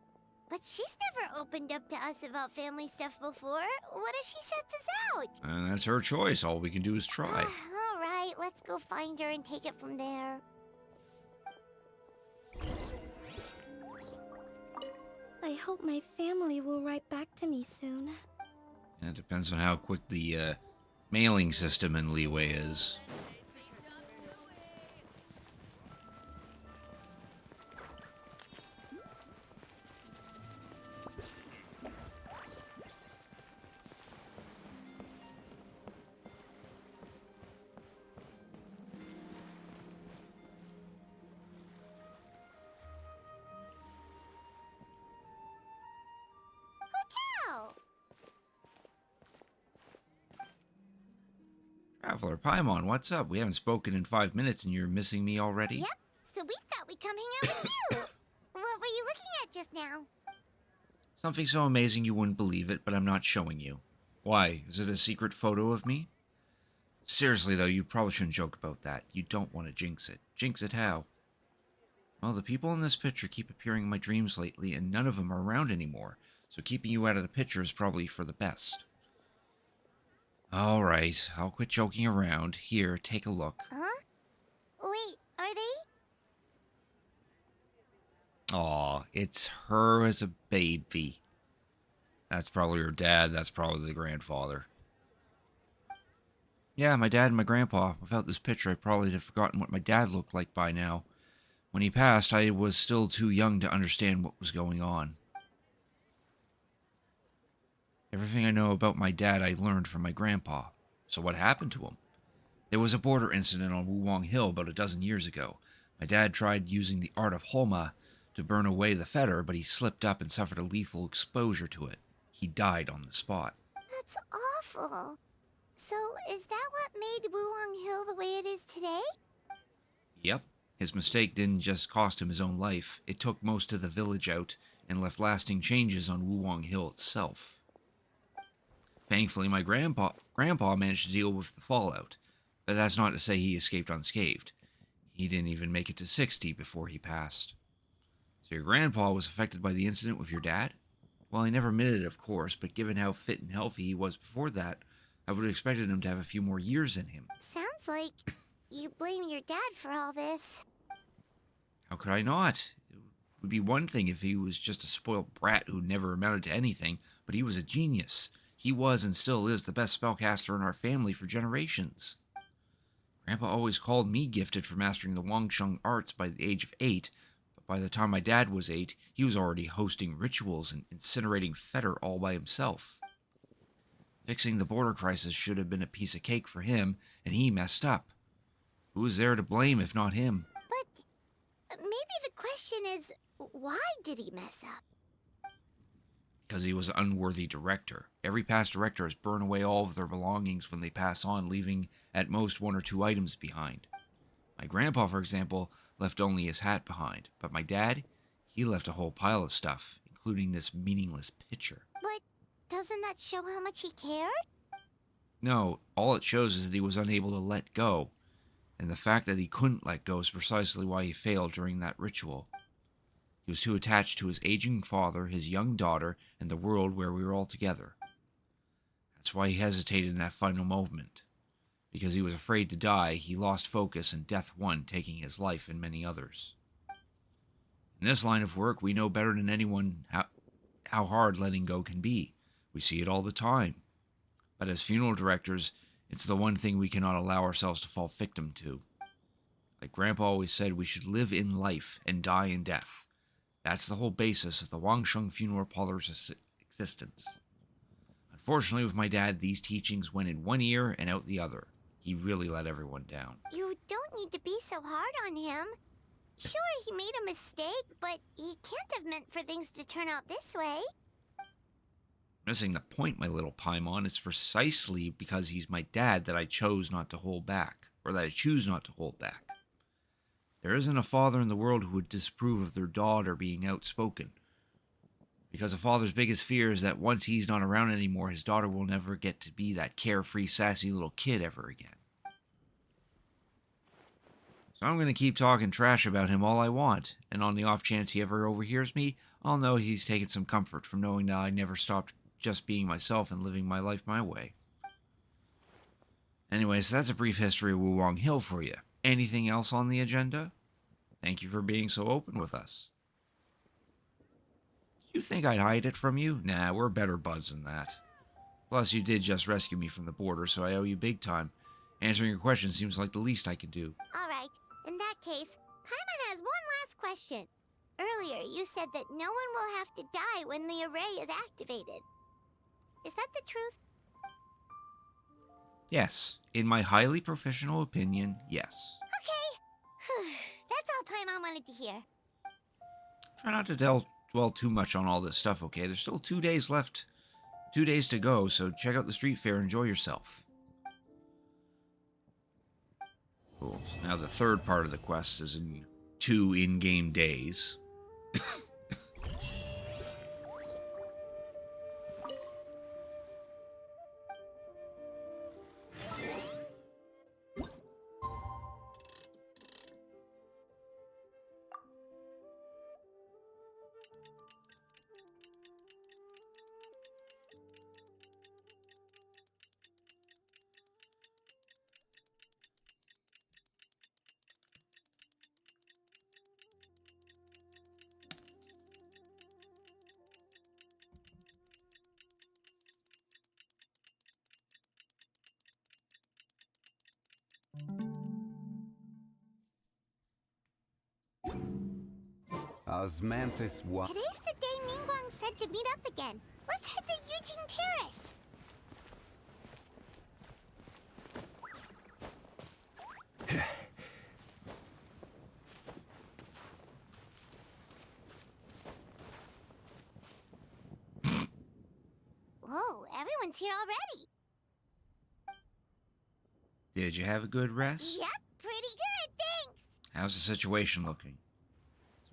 S3: But she's never opened up to us about family stuff before. What if she shuts us out?
S1: And that's her choice. All we can do is try.
S3: All right, let's go find her and take it from there.
S7: I hope my family will write back to me soon.
S1: It depends on how quick the mailing system in Liyue is.
S3: Hutao!
S1: Traveler, Paimon, what's up? We haven't spoken in 5 minutes and you're missing me already?
S3: Yep, so we thought we'd come hang out with you. What were you looking at just now?
S1: Something so amazing you wouldn't believe it, but I'm not showing you. Why? Is it a secret photo of me? Seriously, though, you probably shouldn't joke about that. You don't want to jinx it. Jinx it how? Well, the people in this picture keep appearing in my dreams lately, and none of them are around anymore, so keeping you out of the picture is probably for the best. Alright, I'll quit joking around. Here, take a look.
S3: Huh? Wait, are they?
S1: Aw, it's her as a baby. That's probably her dad, that's probably the grandfather. Yeah, my dad and my grandpa. Without this picture, I probably have forgotten what my dad looked like by now. When he passed, I was still too young to understand what was going on. Everything I know about my dad I learned from my grandpa. So what happened to him? There was a border incident on Wuwang Hill about a dozen years ago. My dad tried using the art of Holma to burn away the fetter, but he slipped up and suffered a lethal exposure to it. He died on the spot.
S3: That's awful. So, is that what made Wuwang Hill the way it is today?
S1: Yep. His mistake didn't just cost him his own life. It took most of the village out and left lasting changes on Wuwang Hill itself. Thankfully, my grandpa managed to deal with the fallout, but that's not to say he escaped unscathed. He didn't even make it to 60 before he passed. So your grandpa was affected by the incident with your dad? Well, he never admitted it, of course, but given how fit and healthy he was before that, I would have expected him to have a few more years in him.
S3: Sounds like you blame your dad for all this.
S1: How could I not? It would be one thing if he was just a spoiled brat who never amounted to anything, but he was a genius. He was and still is the best spellcaster in our family for generations. Grandpa always called me gifted for mastering the Wangsheng arts by the age of 8, but by the time my dad was 8, he was already hosting rituals and incinerating fetter all by himself. Fixing the border crisis should have been a piece of cake for him, and he messed up. Who was there to blame if not him?
S3: But maybe the question is, why did he mess up?
S1: Because he was an unworthy director. Every past director has burned away all of their belongings when they pass on, leaving at most 1 or 2 items behind. My grandpa, for example, left only his hat behind, but my dad, he left a whole pile of stuff, including this meaningless picture.
S3: But doesn't that show how much he cared?
S1: No, all it shows is that he was unable to let go, and the fact that he couldn't let go is precisely why he failed during that ritual. He was too attached to his aging father, his young daughter, and the world where we were all together. That's why he hesitated in that final moment. Because he was afraid to die, he lost focus and death won, taking his life and many others. In this line of work, we know better than anyone how hard letting go can be. We see it all the time. But as funeral directors, it's the one thing we cannot allow ourselves to fall victim to. Like Grandpa always said, we should live in life and die in death. That's the whole basis of the Wangsheng funeral parlor's existence. Unfortunately, with my dad, these teachings went in one ear and out the other. He really let everyone down.
S3: You don't need to be so hard on him. Sure, he made a mistake, but he can't have meant for things to turn out this way.
S1: Missing the point, my little Paimon. It's precisely because he's my dad that I chose not to hold back, or that I choose not to hold back. There isn't a father in the world who would disapprove of their daughter being outspoken. Because a father's biggest fear is that once he's not around anymore, his daughter will never get to be that carefree, sassy little kid ever again. So I'm going to keep talking trash about him all I want, and on the off chance he ever overhears me, I'll know he's taken some comfort from knowing that I never stopped just being myself and living my life my way. Anyway, so that's a brief history of Wuwang Hill for you. Anything else on the agenda? Thank you for being so open with us. You think I'd hide it from you? Nah, we're better buds than that. Plus, you did just rescue me from the border, so I owe you big time. Answering your question seems like the least I can do.
S3: Alright, in that case, Paimon has one last question. Earlier, you said that no one will have to die when the array is activated. Is that the truth?
S1: Yes, in my highly professional opinion, yes.
S3: Okay. That's all Paimon wanted to hear.
S1: Try not to dwell too much on all this stuff, okay? There's still 2 days left. 2 days to go, so check out the street fair and enjoy yourself. Cool. So now the third part of the quest is in 2 in-game days.
S6: Osmanthus wa-
S3: Today's the day Ningguang said to meet up again. Let's head to Eugene Terrace. Whoa, everyone's here already.
S1: Did you have a good rest?
S3: Yep, pretty good, thanks.
S1: How's the situation looking?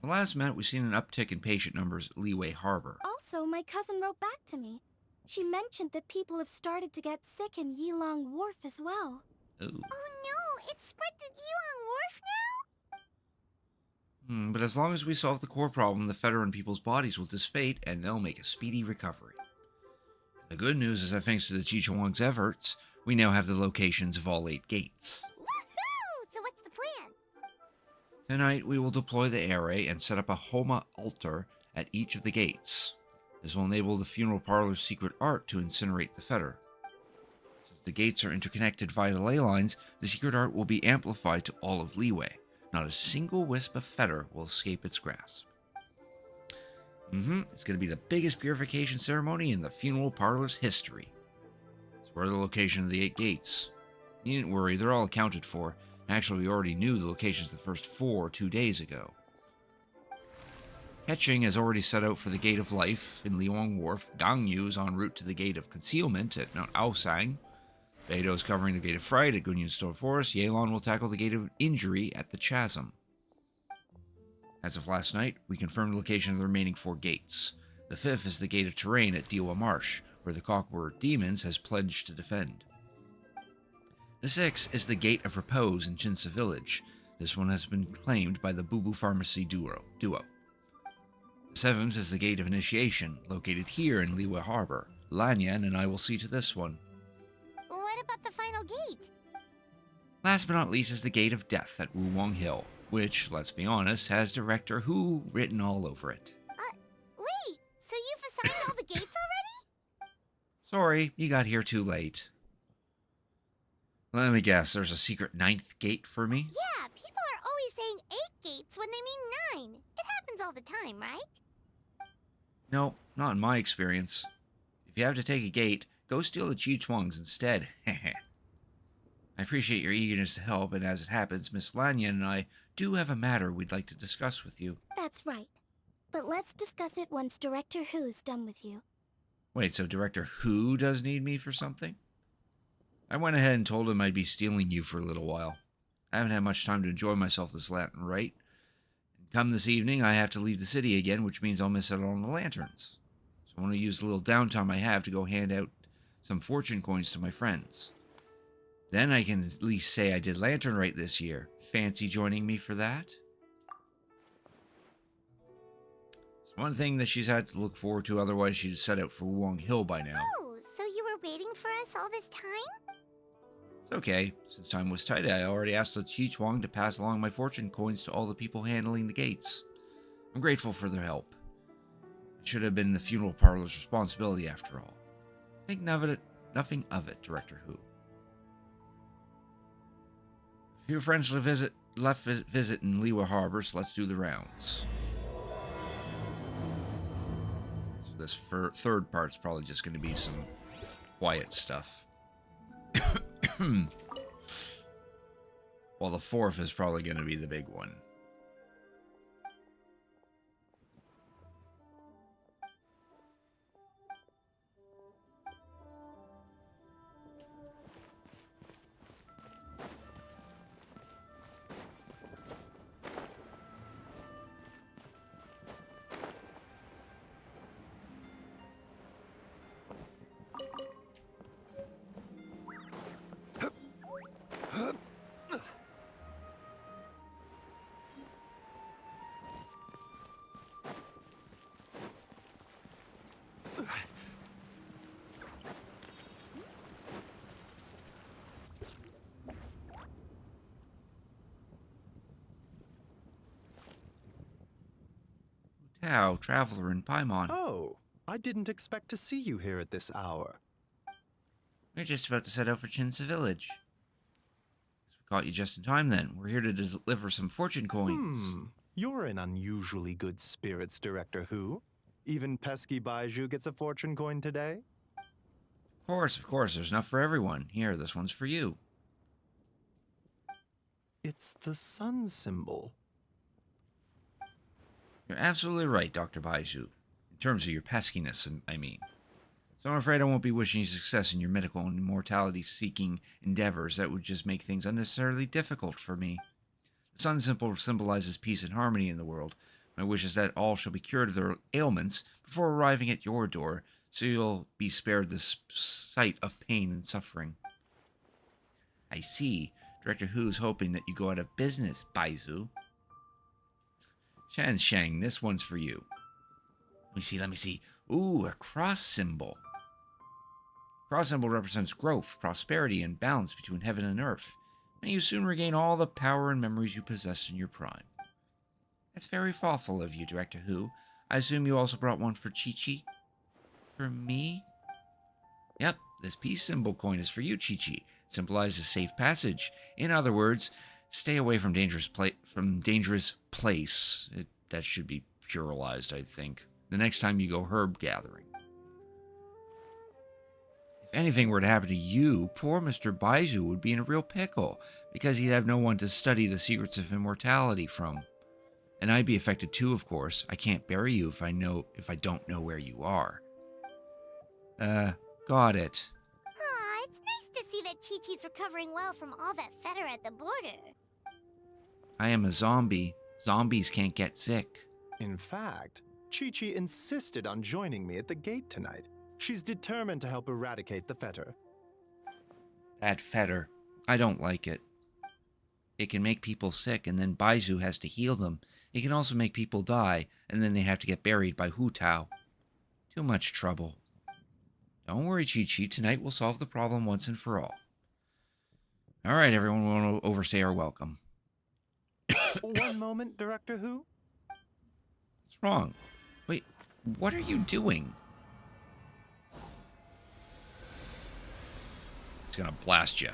S1: Since we last met, we've seen an uptick in patient numbers at Leeway Harbor.
S7: Also, my cousin wrote back to me. She mentioned that people have started to get sick in Yilong Wharf as well.
S1: Ooh.
S3: Oh no, it's spread to Yulong Wharf now?
S1: But as long as we solve the core problem, the Federan people's bodies will dissipate and they'll make a speedy recovery. The good news is that thanks to the Chichuang's efforts, we now have the locations of all 8 gates.
S3: Woohoo! So what's the plan?
S1: Tonight, we will deploy the array and set up a Homa altar at each of the gates. This will enable the funeral parlor's secret art to incinerate the fetter. Since the gates are interconnected via the ley lines, the secret art will be amplified to all of Leeway. Not a single wisp of fetter will escape its grasp. It's going to be the biggest purification ceremony in the funeral parlor's history. So where are the location of the 8 gates? You needn't worry, they're all accounted for. Actually, we already knew the locations of the first 4 2 days ago. Ketching has already set out for the Gate of Life in Liuang Wharf. Gang Yu is en route to the Gate of Concealment at Mount Aosang. Beidou is covering the Gate of Fright at Gunyun Stone Forest. Yelan will tackle the Gate of Injury at the Chasm. As of last night, we confirmed the location of the remaining 4 gates. The 5th is the Gate of Terrain at Dewa Marsh, where the Cockword Demons has pledged to defend. The 6th is the Gate of Repose in Chinsa Village. This one has been claimed by the Bubu Pharmacy duo. The 7th is the Gate of Initiation, located here in Liwa Harbor. Lanyan and I will see to this one.
S3: What about the final gate?
S1: Last but not least is the Gate of Death at Wuwang Hill, which, let's be honest, has Director Who written all over it.
S3: Wait, so you've assigned all the gates already?
S1: Sorry, you got here too late. Let me guess, there's a secret 9th gate for me?
S3: Yeah, people are always saying 8 gates when they mean 9. It happens all the time, right?
S1: No, not in my experience. If you have to take a gate, go steal the Chi-Chuangs instead. I appreciate your eagerness to help, and as it happens, Miss Lanyan and I do have a matter we'd like to discuss with you.
S7: That's right. But let's discuss it once Director Who's done with you.
S1: Wait, so Director Who does need me for something? I went ahead and told him I'd be stealing you for a little while. I haven't had much time to enjoy myself this Latin Rite. Come this evening, I have to leave the city again, which means I'll miss out on the lanterns. So I want to use the little downtime I have to go hand out some fortune coins to my friends. Then I can at least say I did Lantern Rite this year. Fancy joining me for that? It's one thing that she's had to look forward to, otherwise she'd set out for Wuong Hill by now.
S3: Oh, so you were waiting for us all this time?
S1: It's okay. Since time was tight, I already asked the Chi-Chuang to pass along my fortune coins to all the people handling the gates. I'm grateful for their help. It should have been the funeral parlor's responsibility after all. Think nothing of it, Director Who. A few friends left visit in Liwa Harbor, so let's do the rounds. So this third part's probably just going to be some quiet stuff. Well, the 4th is probably going to be the big one. Tao, Traveler, and Paimon.
S5: Oh, I didn't expect to see you here at this hour.
S1: We're just about to set out for Chinsa Village. We caught you just in time then. We're here to deliver some fortune coins.
S5: You're in unusually good spirits, Director Who. Even pesky Baiju gets a fortune coin today?
S1: Of course, there's enough for everyone. Here, this one's for you.
S5: It's the sun symbol.
S1: You're absolutely right, Dr. Baiju. In terms of your peskiness, I mean. So I'm afraid I won't be wishing you success in your medical and immortality-seeking endeavors. That would just make things unnecessarily difficult for me. The sun symbol symbolizes peace and harmony in the world. My wish is that all shall be cured of their ailments before arriving at your door, so you'll be spared the sight of pain and suffering. I see. Director Who's hoping that you go out of business, Baizu. Shan Shang, this one's for you. Let me see. Ooh, a cross symbol. Cross symbol represents growth, prosperity, and balance between heaven and earth. May you soon regain all the power and memories you possessed in your prime. That's very thoughtful of you, Director Who. I assume you also brought one for Chi-Chi? For me? Yep, this peace symbol coin is for you, Chi-Chi. It symbolizes safe passage. In other words, stay away from dangerous place. That should be pluralized, I think. The next time you go herb gathering. If anything were to happen to you, poor Mr. Baizu would be in a real pickle, because he'd have no one to study the secrets of immortality from. And I'd be affected too, of course. I can't bury you if I don't know where you are. Got it.
S3: Aw, it's nice to see that Chi-Chi's recovering well from all that fetter at the border.
S1: I am a zombie. Zombies can't get sick.
S5: In fact, Chi-Chi insisted on joining me at the gate tonight. She's determined to help eradicate the fetter.
S1: That fetter. I don't like it. It can make people sick, and then Baizu has to heal them. It can also make people die, and then they have to get buried by Hu Tao. Too much trouble. Don't worry, Chi-Chi. Tonight we'll solve the problem once and for all. Alright, everyone, we won't overstay our welcome.
S5: One moment, Director Who.
S1: What's wrong? Wait, what are you doing? It's gonna blast you.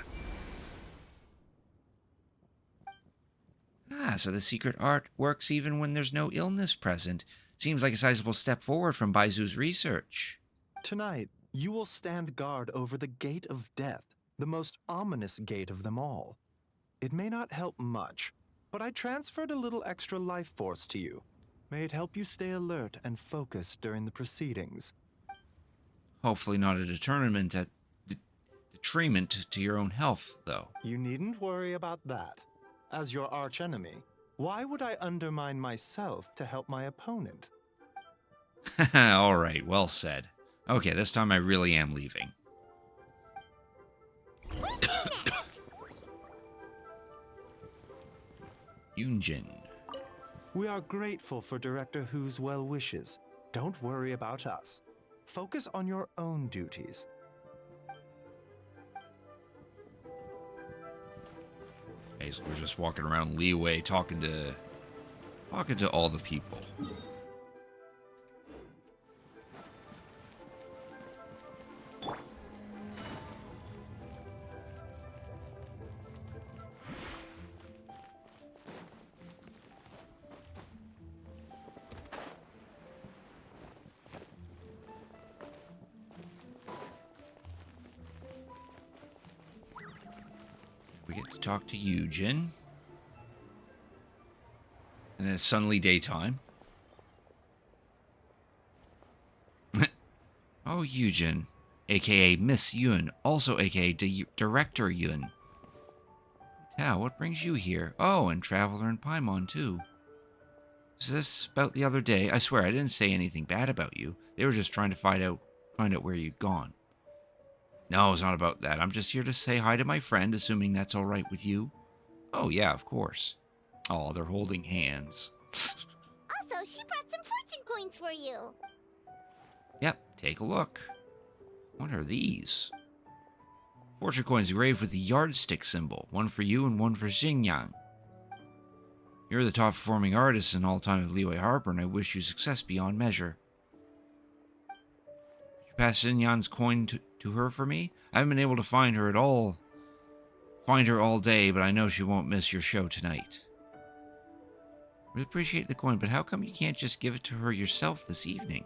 S1: Ah, so the secret art works even when there's no illness present. Seems like a sizable step forward from Baizu's research.
S5: Tonight, you will stand guard over the Gate of Death, the most ominous gate of them all. It may not help much, but I transferred a little extra life force to you. May it help you stay alert and focused during the proceedings.
S1: Hopefully not a determinant to your own health, though.
S5: You needn't worry about that. As your archenemy, why would I undermine myself to help my opponent?
S1: All right, well said. Okay, this time I really am leaving. Yunjin.
S5: We are grateful for Director Who's well wishes. Don't worry about us. Focus on your own duties.
S1: Okay, so we're just walking around Leeway talking to all the people. We get to talk to Yujin. And then it's suddenly daytime. Oh, Yujin, aka Miss Yun, also aka Director Yun. Tao, what brings you here? Oh, and Traveler and Paimon, too. Is this about the other day? I swear, I didn't say anything bad about you. They were just trying to find out where you'd gone. No, it's not about that. I'm just here to say hi to my friend, assuming that's all right with you. Oh, yeah, of course. Oh, they're holding hands.
S3: Also, she brought some fortune coins for you.
S1: Yep, take a look. What are these? Fortune coins engraved with the yardstick symbol. One for you and one for Xingyang. You're the top performing artist in all time of Liyue Harper, and I wish you success beyond measure. Could you pass Xinyan's coin to her for me? I haven't been able to find her all day, but I know she won't miss your show tonight. We appreciate the coin, but how come you can't just give it to her yourself this evening?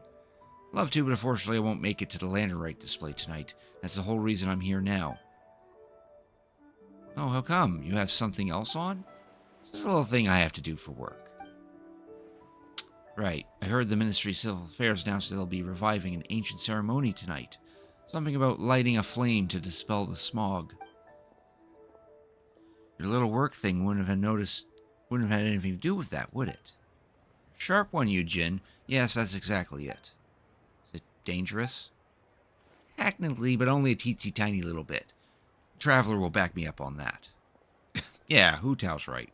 S1: Love to, but unfortunately I won't make it to the Lantern Rite display tonight. That's the whole reason I'm here now. Oh, how come? You have something else on? This is a little thing I have to do for work. Right. I heard the Ministry of Civil Affairs announced that they'll be reviving an ancient ceremony tonight. Something about lighting a flame to dispel the smog. Your little work thing wouldn't have had anything to do with that, would it? Sharp one, you Jin. Yes, that's exactly it. Is it dangerous? Technically, but only a teensy tiny little bit. The Traveler will back me up on that. Yeah, Hu Tao's right.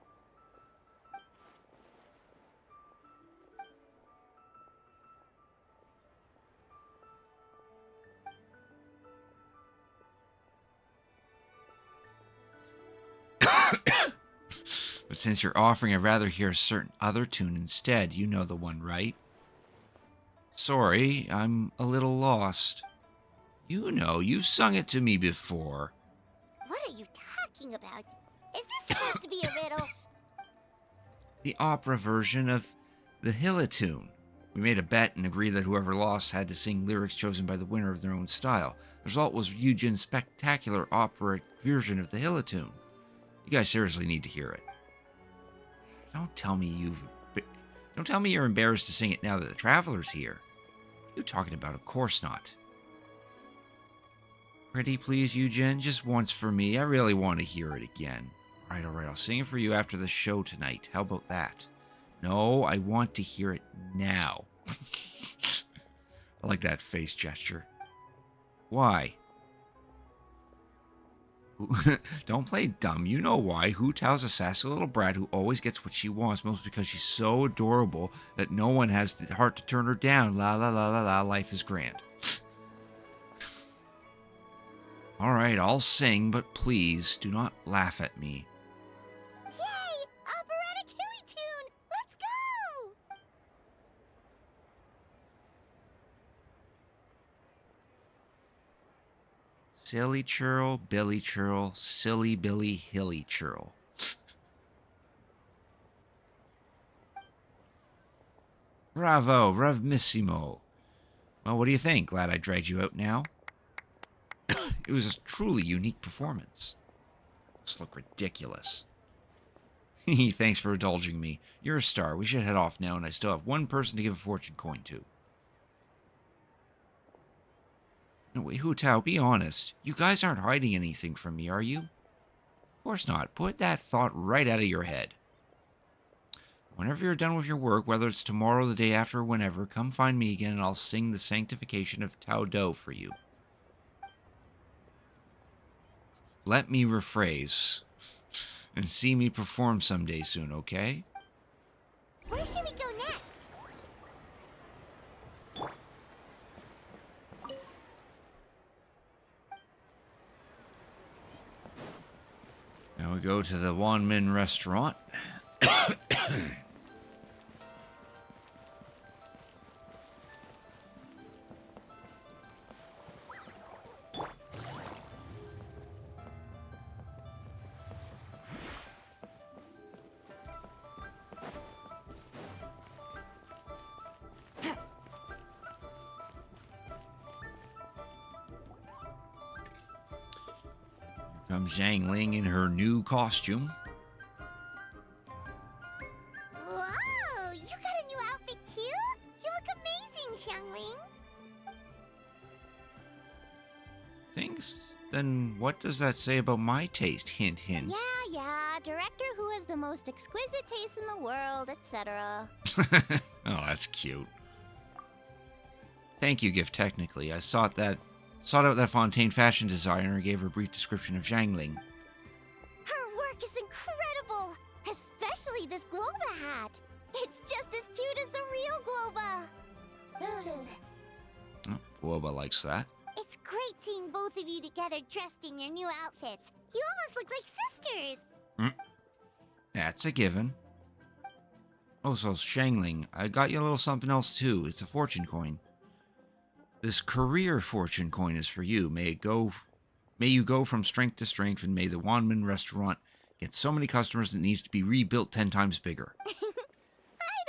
S1: But since you're offering, I'd rather hear a certain other tune instead. You know the one, right? Sorry, I'm a little lost. You know, you've sung it to me before.
S3: What are you talking about? Is this supposed to be a riddle?
S1: The opera version of the Hilla tune. We made a bet and agreed that whoever lost had to sing lyrics chosen by the winner of their own style. The result was Yujin's spectacular opera version of the Hilla tune. You guys seriously need to hear it. Don't tell me you're embarrassed to sing it now that the Traveler's here. What are you talking about? Of course not. Pretty please, Yujin? Just once for me. I really want to hear it again. Alright, I'll sing it for you after the show tonight. How about that? No, I want to hear it now. I like that face gesture. Why? Don't play dumb. You know why. Hu Tao's a sassy little brat who always gets what she wants, mostly because she's so adorable that no one has the heart to turn her down. La la la la la, life is grand. Alright, I'll sing, but please do not laugh at me.
S3: Yay! Operatic hilly tune! Let's go!
S1: Silly churl, Billy churl, silly Billy, hilly churl. Bravo, bravissimo. Well, what do you think? Glad I dragged you out now? It was a truly unique performance. This looked ridiculous. Thanks for indulging me. You're a star. We should head off now, and I still have one person to give a fortune coin to. No, wait, Hu Tao, be honest. You guys aren't hiding anything from me, are you? Of course not. Put that thought right out of your head. Whenever you're done with your work, whether it's tomorrow, the day after, or whenever, come find me again and I'll sing the sanctification of Tao Do for you. Let me rephrase. And see me perform someday soon, okay?
S3: Where should we go next?
S1: Now we go to the Wanmin restaurant. Comes Zhang Ling in her new costume.
S3: Whoa! You got a new outfit too? You look amazing, Xiangling.
S1: Things? Then what does that say about my taste? Hint, hint.
S3: Yeah. Director who has the most exquisite taste in the world, etc.
S1: Oh, that's cute. Thank you, gift, technically. I sought out that Fontaine fashion designer and gave her a brief description of Zhang Ling.
S3: Her work is incredible! Especially this Globa hat! It's just as cute as the real Globa!
S1: Oh, Guoba likes that.
S3: It's great seeing both of you together dressed in your new outfits. You almost look like sisters!
S1: That's a given. Oh, so Shangling, I got you a little something else too. It's a fortune coin. This career fortune coin is for you. May you go from strength to strength, and may the Wanman restaurant get so many customers that it needs to be rebuilt 10 times bigger.
S7: I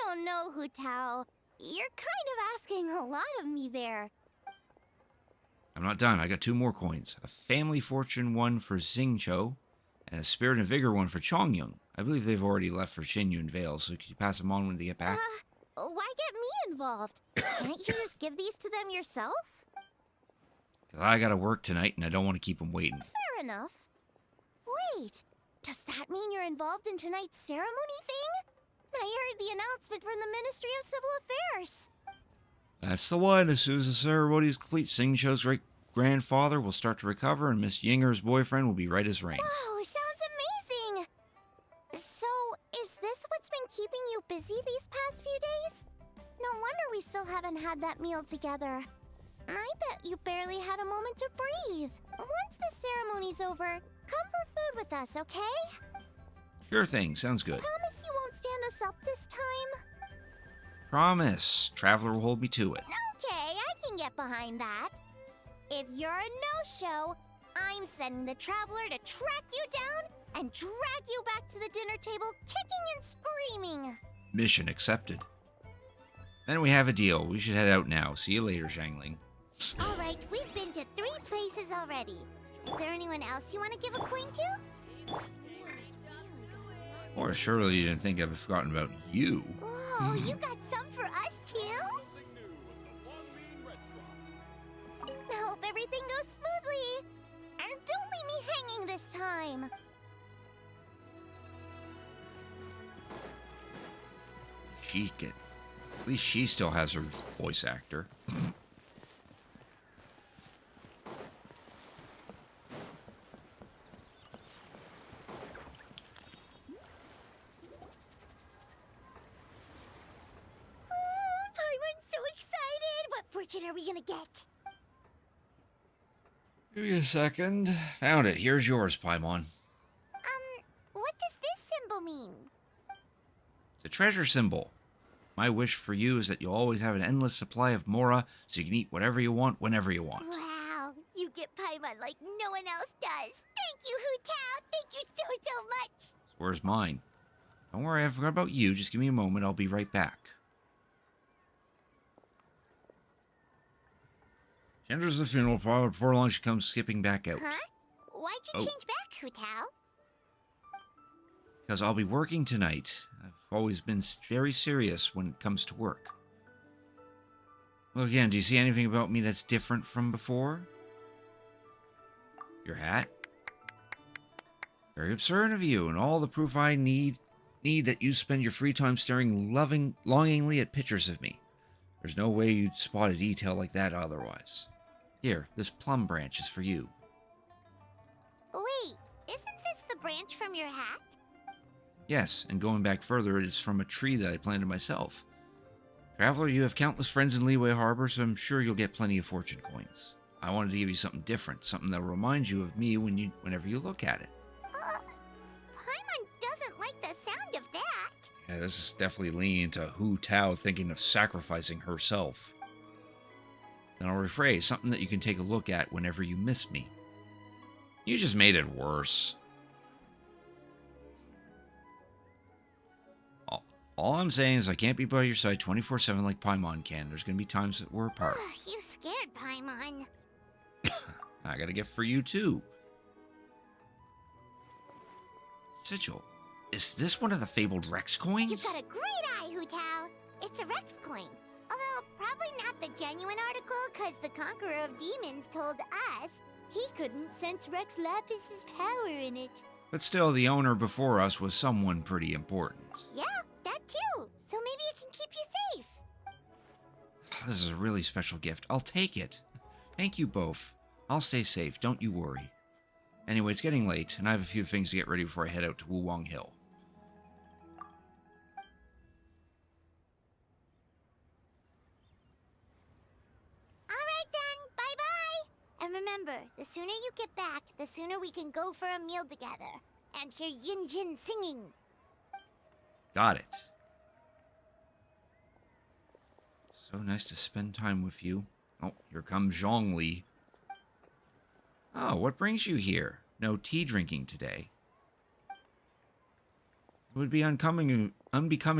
S7: don't know, Hu Tao. You're kind of asking a lot of me there.
S1: I'm not done. I got 2 more coins. A family fortune one for Xingqiu, and a spirit and vigor one for Chongyun. I believe they've already left for Xinyun Vale, so could you pass them on when they get back?
S7: Why get me involved? Can't you just give these to them yourself?
S1: 'Cause I gotta work tonight, and I don't want to keep them waiting.
S7: Fair enough. Wait, does that mean you're involved in tonight's ceremony thing? I heard the announcement from the Ministry of Civil Affairs.
S1: That's the one. As soon as the ceremony is complete, Xingqiu's great-grandfather will start to recover, and Miss Yinger's boyfriend will be right as rain.
S7: Wow, sounds amazing! So, is this what's been keeping you busy these past few days? No wonder we still haven't had that meal together. I bet you barely had a moment to breathe. Once the ceremony's over, come for food with us, okay?
S1: Sure thing. Sounds good.
S7: Promise you won't stand us up this time?
S1: Promise. Traveler will hold me to it.
S7: Okay, I can get behind that. If you're a no-show, I'm sending the Traveler to track you down and drag you back to the dinner table kicking and screaming.
S1: Mission accepted. Then we have a deal. We should head out now. See you later, Shangling.
S3: All right, we've been to 3 places already. Is there anyone else you want to give a coin to?
S1: Or surely you didn't think I've forgotten about you.
S3: Whoa, you got some for us too?
S7: I hope everything goes smoothly. And don't leave me hanging this time.
S1: At least she still has her voice actor.
S3: Paimon's so excited! What fortune are we gonna get?
S1: Give me a second. Found it. Here's yours, Paimon.
S3: What does this symbol mean?
S1: It's a treasure symbol. My wish for you is that you'll always have an endless supply of Mora, so you can eat whatever you want, whenever you want.
S3: Wow, you get Paimon like no one else does. Thank you, Hu Tao. Thank you so much.
S1: Where's mine? Don't worry, I forgot about you. Just give me a moment. I'll be right back. She enters the funeral parlor. Before long, she comes skipping back out.
S3: Huh? Why'd you change back, Hu Tao?
S1: Because I'll be working tonight. I've always been very serious when it comes to work. Well, again, do you see anything about me that's different from before? Your hat? Very absurd of you, and all the proof I need that you spend your free time staring longingly at pictures of me. There's no way you'd spot a detail like that otherwise. Here, this plum branch is for you.
S3: Wait, isn't this the branch from your hat?
S1: Yes, and going back further, it is from a tree that I planted myself. Traveler, you have countless friends in Leeway Harbor, so I'm sure you'll get plenty of fortune coins. I wanted to give you something different, something that'll remind you of me whenever you look at it.
S3: Paimon doesn't like the sound of that.
S1: Yeah, this is definitely leaning into Hu Tao thinking of sacrificing herself. Then I'll rephrase, something that you can take a look at whenever you miss me. You just made it worse. All I'm saying is I can't be by your side 24/7 like Paimon can. There's going to be times that we're apart.
S3: You scared Paimon.
S1: I got a gift for you, too. Sigil, is this one of the fabled Rex coins?
S3: You've got a great eye, Hu Tao. It's a Rex coin. Although, probably not the genuine article, because the Conqueror of Demons told us he couldn't sense Rex Lapis's power in it.
S1: But still, the owner before us was someone pretty important.
S3: Yeah, that too. So maybe it can keep you safe.
S1: This is a really special gift. I'll take it. Thank you both. I'll stay safe, don't you worry. Anyway, it's getting late, and I have a few things to get ready before I head out to Wuwang Hill.
S3: Alright then, bye-bye! And remember, the sooner you get back, the sooner we can go for a meal together. And hear Yunjin singing.
S1: Got it. So nice to spend time with you. Oh, here comes Zhongli. Oh, what brings you here? No tea drinking today. It would be unbecoming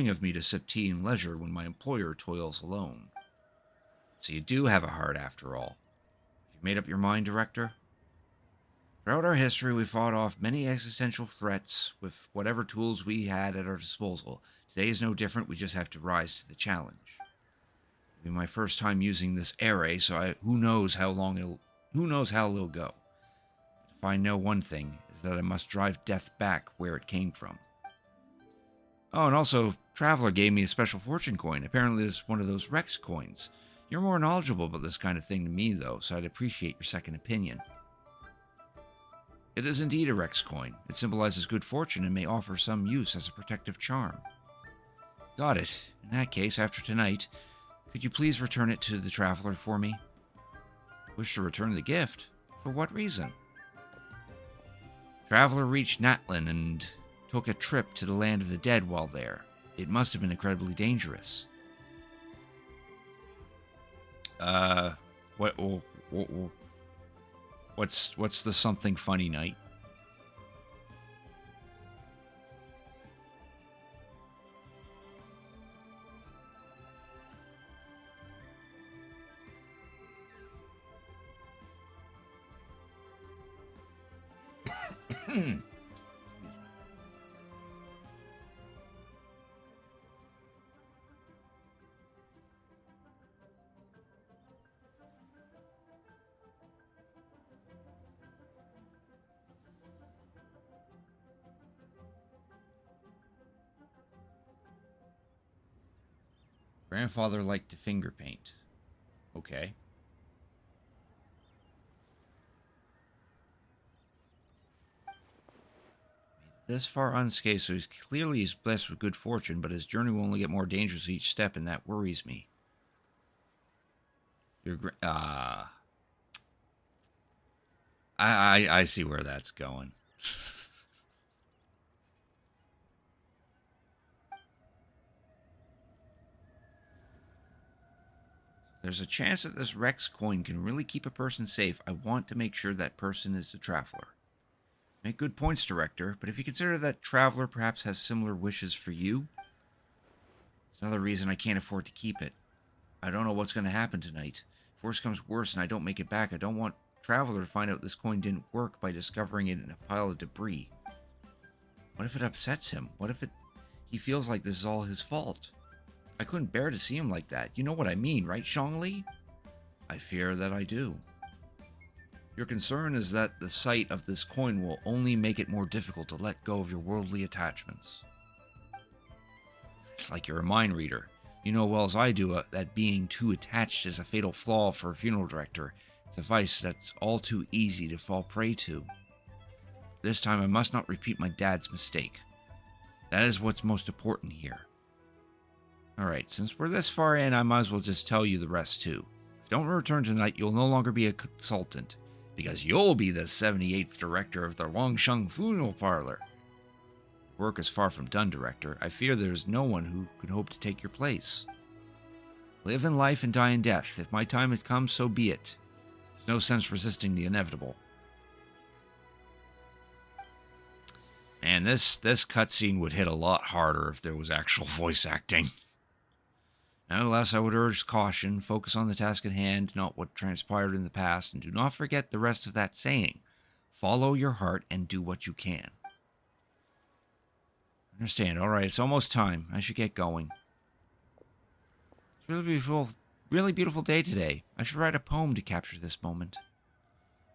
S1: of me to sip tea in leisure when my employer toils alone. So you do have a heart after all. Have you made up your mind, Director? Throughout our history, we fought off many existential threats with whatever tools we had at our disposal. Today is no different, we just have to rise to the challenge. It'll be my first time using this array, so who knows how it'll go. If I know one thing, is that I must drive death back where it came from. Oh, and also, Traveler gave me a special fortune coin. Apparently it's one of those Rex coins. You're more knowledgeable about this kind of thing than me, though, so I'd appreciate your second opinion. It is indeed a Rex coin. It symbolizes good fortune and may offer some use as a protective charm. Got it. In that case, after tonight, could you please return it to the Traveler for me? Wish to return the gift? For what reason? Traveler reached Natlin and took a trip to the land of the dead while there. It must have been incredibly dangerous. What's the something funny night? Grandfather liked to finger paint. Okay. This far unscathed, so he's blessed with good fortune, but his journey will only get more dangerous each step, and that worries me. I see where that's going. There's a chance that this Rex coin can really keep a person safe. I want to make sure that person is the Traveler. Make good points, Director, but if you consider that Traveler perhaps has similar wishes for you, it's another reason I can't afford to keep it. I don't know what's going to happen tonight. If worse comes worse and I don't make it back, I don't want Traveler to find out this coin didn't work by discovering it in a pile of debris. What if it upsets him? What if he feels like this is all his fault? I couldn't bear to see him like that. You know what I mean, right, Zhongli? I fear that I do. Your concern is that the sight of this coin will only make it more difficult to let go of your worldly attachments. It's like you're a mind reader. You know well as I do that being too attached is a fatal flaw for a funeral director. It's a vice that's all too easy to fall prey to. This time I must not repeat my dad's mistake. That is what's most important here. Alright, since we're this far in, I might as well just tell you the rest too. If you don't return tonight, you'll no longer be a consultant, because you'll be the 78th director of the Wangsheng Funeral Parlor. Work is far from done, Director. I fear there is no one who could hope to take your place. Live in life and die in death. If my time has come, so be it. There's no sense resisting the inevitable. And this cutscene would hit a lot harder if there was actual voice acting. Nonetheless, I would urge caution, focus on the task at hand, not what transpired in the past, and do not forget the rest of that saying. Follow your heart and do what you can. Understand. Alright, it's almost time. I should get going. It's really beautiful day today. I should write a poem to capture this moment.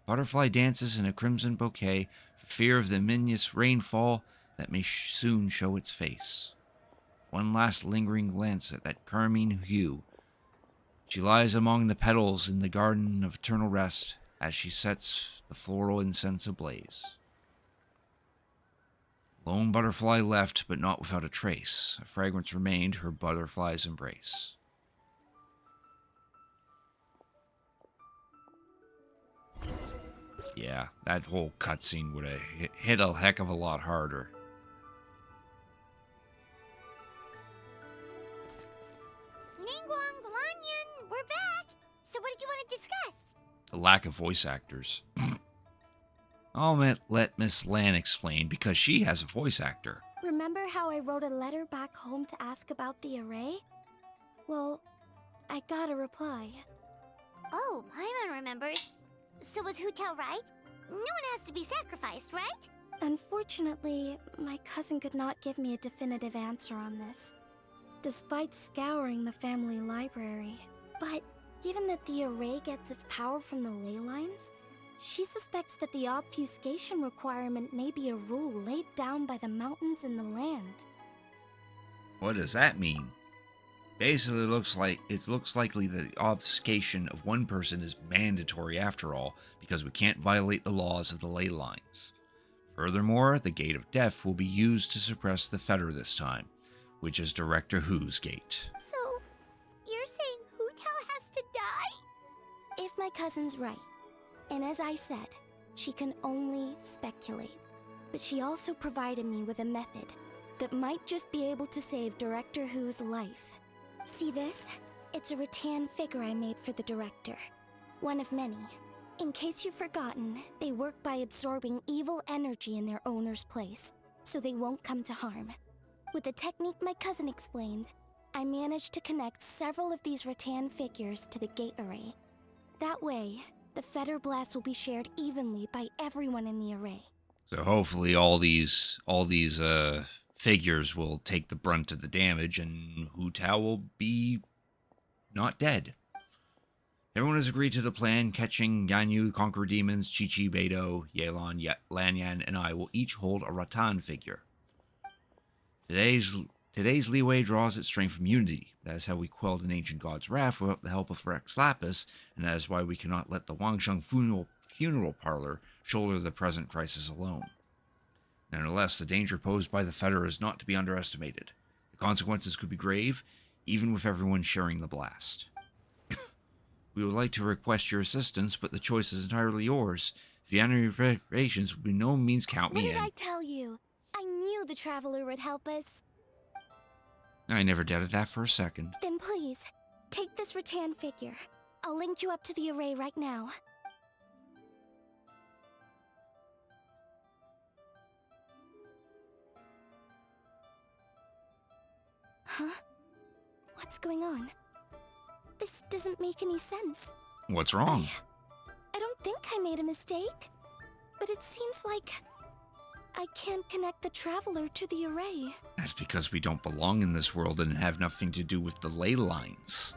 S1: Butterfly dances in a crimson bouquet for fear of the ominous rainfall that may soon show its face. One last lingering glance at that carmine hue. She lies among the petals in the garden of eternal rest as she sets the floral incense ablaze. Lone butterfly left, but not without a trace. A fragrance remained, her butterfly's embrace. Yeah, that whole cutscene would have hit a heck of a lot harder.
S3: Ningguang we're back. So what did you want to discuss?
S1: The lack of voice actors. Let Miss Lan explain because she has a voice actor.
S7: Remember how I wrote a letter back home to ask about the array? Well, I got a reply.
S3: Oh, Paimon remembers. So was Hu Tao right? No one has to be sacrificed, right?
S7: Unfortunately, my cousin could not give me a definitive answer on this, despite scouring the family library. But given that the array gets its power from the ley lines, she suspects that the obfuscation requirement may be a rule laid down by the mountains and the land.
S1: What does that mean? Basically, it looks likely that the obfuscation of one person is mandatory after all, because we can't violate the laws of the ley lines. Furthermore, the Gate of Death will be used to suppress the Fetter this time, which is Director Who's gate.
S3: So, you're saying Hu Tao has to die?
S7: If my cousin's right, and as I said, she can only speculate, but she also provided me with a method that might just be able to save Director Who's life. See this? It's a rattan figure I made for the director. One of many. In case you've forgotten, they work by absorbing evil energy in their owner's place, so they won't come to harm. With the technique my cousin explained, I managed to connect several of these rattan figures to the gate array. That way, the Fetter Blast will be shared evenly by everyone in the array.
S1: So hopefully all these figures will take the brunt of the damage, and Hu Tao will be not dead. Everyone has agreed to the plan. Catching, Yanyu, Conquer Demons, Chi-Chi, Beidou, Yelan, Lanyan, and I will each hold a rattan figure. Today's leeway draws its strength from unity. That is how we quelled an ancient god's wrath without the help of Rex Lapis, and that is why we cannot let the Wangsheng funeral parlor shoulder the present crisis alone. Nonetheless, the danger posed by the Fetter is not to be underestimated. The consequences could be grave, even with everyone sharing the blast. We would like to request your assistance, but the choice is entirely yours. If you have any reservations, by no means count me in.
S7: What did I tell you? I knew the Traveler would help us.
S1: I never doubted that for a second.
S7: Then please, take this rattan figure. I'll link you up to the array right now. Huh? What's going on? This doesn't make any sense.
S1: What's wrong?
S7: I don't think I made a mistake. But it seems like I can't connect the Traveler to the array.
S1: That's because we don't belong in this world and have nothing to do with the ley lines.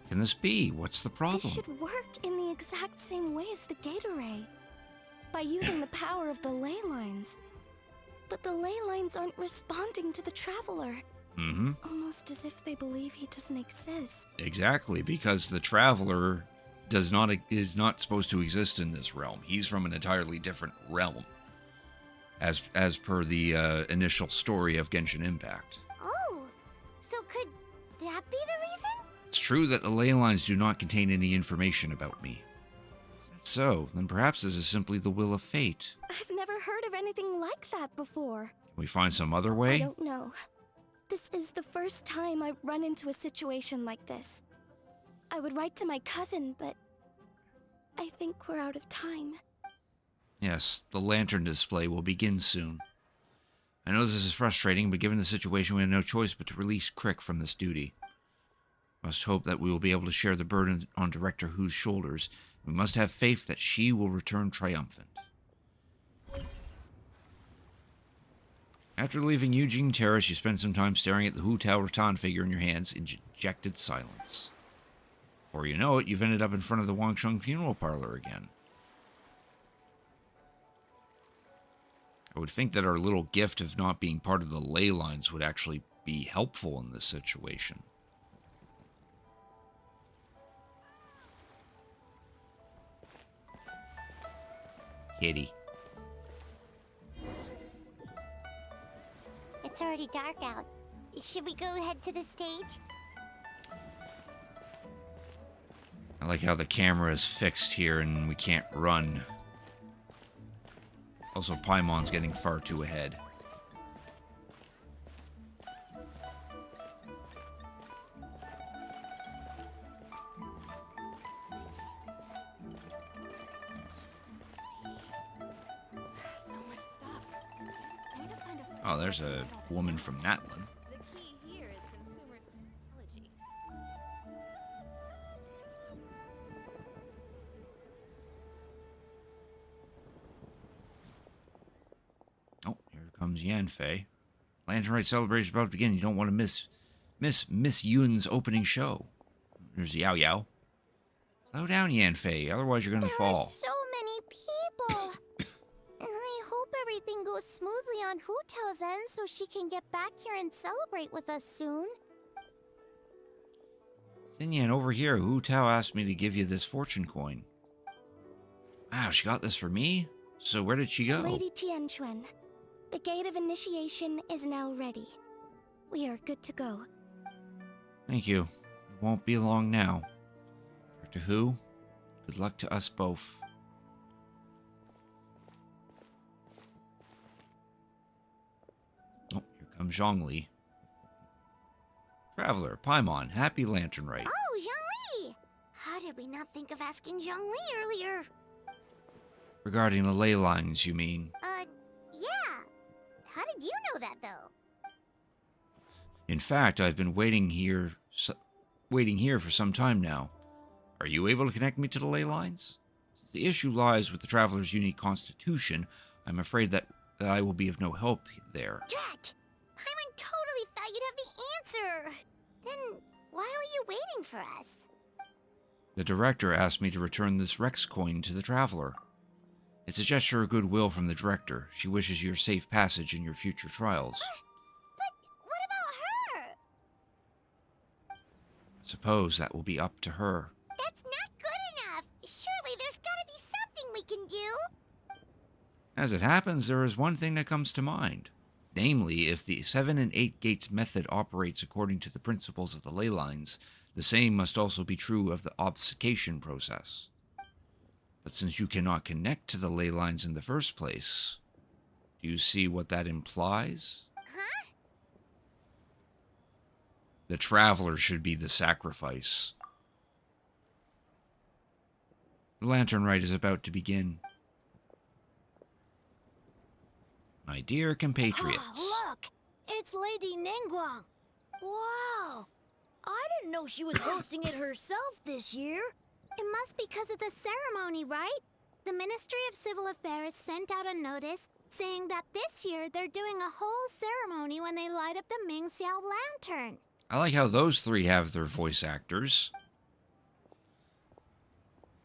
S1: Can this be? What's the problem?
S7: This should work in the exact same way as the gate array. By using the power of the ley lines. But the ley lines aren't responding to the Traveler.
S1: Mm-hmm.
S7: Almost as if they believe he doesn't exist.
S1: Exactly, because the Traveler is not supposed to exist in this realm. He's from an entirely different realm. As per the initial story of Genshin Impact.
S3: Oh, so could that be the reason?
S1: It's true that the ley lines do not contain any information about me. So, then perhaps this is simply the will of fate.
S7: I've never heard of anything like that before.
S1: Can we find some other way?
S7: I don't know. This is the first time I've run into a situation like this. I would write to my cousin, but I think we're out of time.
S1: Yes, the lantern display will begin soon. I know this is frustrating, but given the situation, we have no choice but to release Crick from this duty. Must hope that we will be able to share the burden on Director Who's shoulders. We must have faith that she will return triumphant. After leaving Eugene Terrace, you spend some time staring at the Hu Tao Rattan figure in your hands in dejected silence. Before you know it, you've ended up in front of the Wangsheng funeral parlor again. I would think that our little gift of not being part of the ley lines would actually be helpful in this situation. Kitty.
S3: It's already dark out. Should we go head to the stage?
S1: I like how the camera is fixed here and we can't run. Also, Paimon's getting far too ahead. Oh, there's a woman from Natlan.
S4: The key here is consumer technology.
S1: Oh, here comes Yanfei. Lantern Rite celebration about to begin. You don't want to miss Yun's opening show. There's Yao Yao. Slow down, Yanfei, otherwise you're gonna
S3: There
S1: fall.
S3: are so many people. I hope everything goes smoothly on Hu Tao's end so she can get back here and celebrate with us soon.
S1: Xinyan, over here, Hu Tao asked me to give you this fortune coin. Wow, she got this for me? So where did she go?
S7: Lady Tianquan, the gate of initiation is now ready. We are good to go.
S1: Thank you. It won't be long now. Dr. Hu, good luck to us both. Oh, here comes Zhongli. Traveler, Paimon, happy Lantern Rite.
S3: Oh, Zhongli! How did we not think of asking Zhongli earlier?
S1: Regarding the ley lines, you mean?
S3: Yeah. How did you know that, though?
S1: In fact, I've been waiting here for some time now. Are you able to connect me to the ley lines? Since the issue lies with the Traveler's unique constitution, I'm afraid that I will be of no help there.
S3: Drat! Paimon totally thought you'd have the answer. Then why were you waiting for us?
S1: The director asked me to return this Rex coin to the Traveler. It's a gesture of goodwill from the director. She wishes your safe passage in your future trials.
S3: But what about her?
S1: Suppose that will be up to her.
S3: That's not good enough. Surely there's gotta be something we can do.
S1: As it happens, there is one thing that comes to mind. Namely, if the 7 and 8 gates method operates according to the principles of the ley lines, the same must also be true of the obfuscation process. But since you cannot connect to the ley lines in the first place, do you see what that implies?
S3: Huh?
S1: The Traveler should be the sacrifice. The Lantern Rite is about to begin. My dear compatriots.
S7: Oh, look! It's Lady Ningguang. Wow! I didn't know she was hosting it herself this year.
S3: It must be because of the ceremony, right? The Ministry of Civil Affairs sent out a notice saying that this year they're doing a whole ceremony when they light up the Ming Xiao lantern.
S1: I like how those three have their voice actors.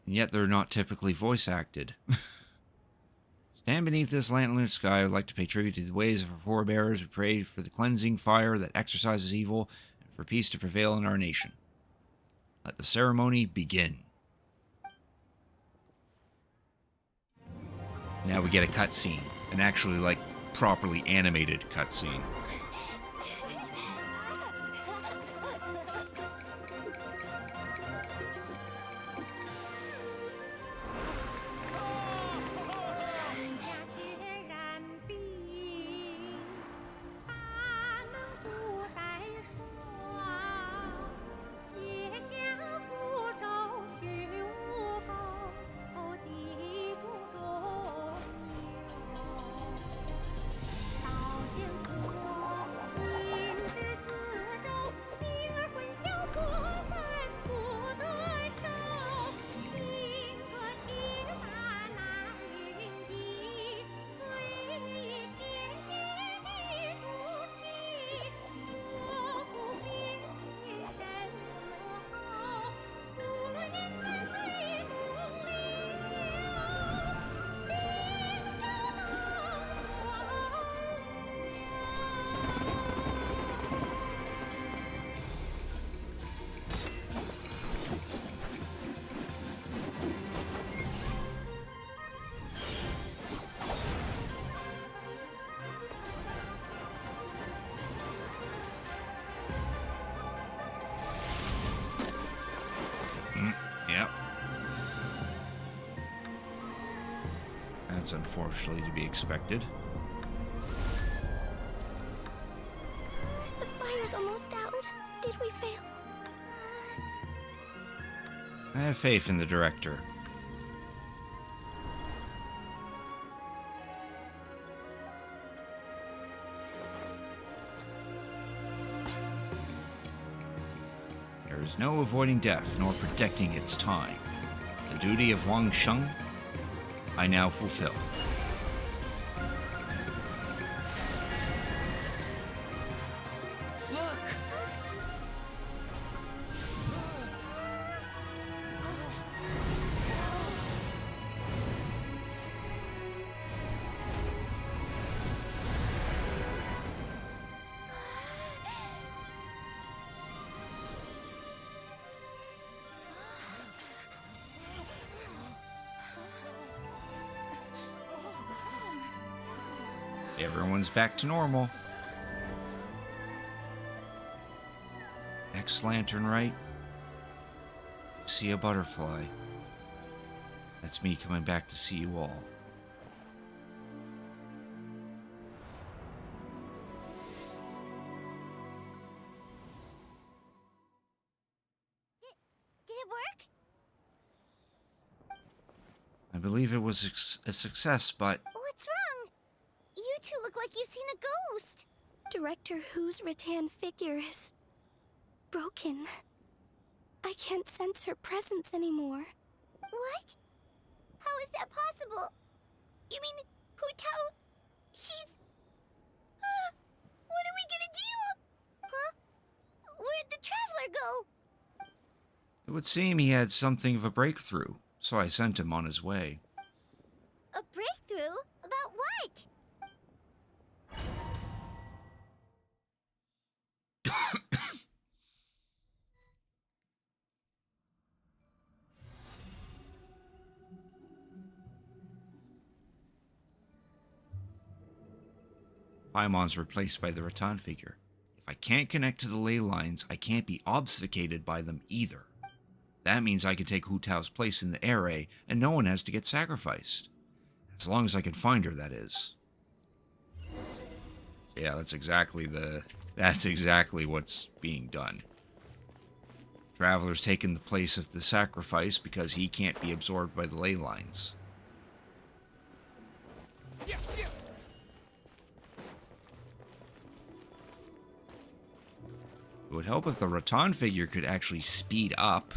S1: And yet they're not typically voice acted. Stand beneath this lantern sky. I would like to pay tribute to the ways of our forebears. We pray for the cleansing fire that exorcises evil and for peace to prevail in our nation. Let the ceremony begin. Now we get a cutscene. An actually, like, properly animated cutscene. Yep. That's unfortunately to be expected.
S7: The fire's almost out. Did we fail?
S1: I have faith in the director. is no avoiding death nor protecting its time. The duty of Wang Sheng I now fulfill. Everyone's back to normal. Next lantern, right? See a butterfly. That's me coming back to see you all.
S3: Did it work?
S1: I believe it was a success, but
S3: What's wrong? You two look like you've seen a ghost.
S7: Director Who's rattan figure is broken. I can't sense her presence anymore.
S3: What? How is that possible? You mean Hu Tao? She's... what are we gonna do? Huh? Where'd the traveler go?
S1: it would seem he had something of a breakthrough, so I sent him on his way.
S3: A breakthrough? About what?
S1: Paimon's replaced by the rattan figure. If I can't connect to the ley lines, I can't be obfuscated by them either. That means I can take Hu Tao's place in the array, and no one has to get sacrificed. As long as I can find her, that is. Yeah, that's exactly what's being done. Traveler's taken the place of the sacrifice because he can't be absorbed by the ley lines. It would help if the rattan figure could actually speed up.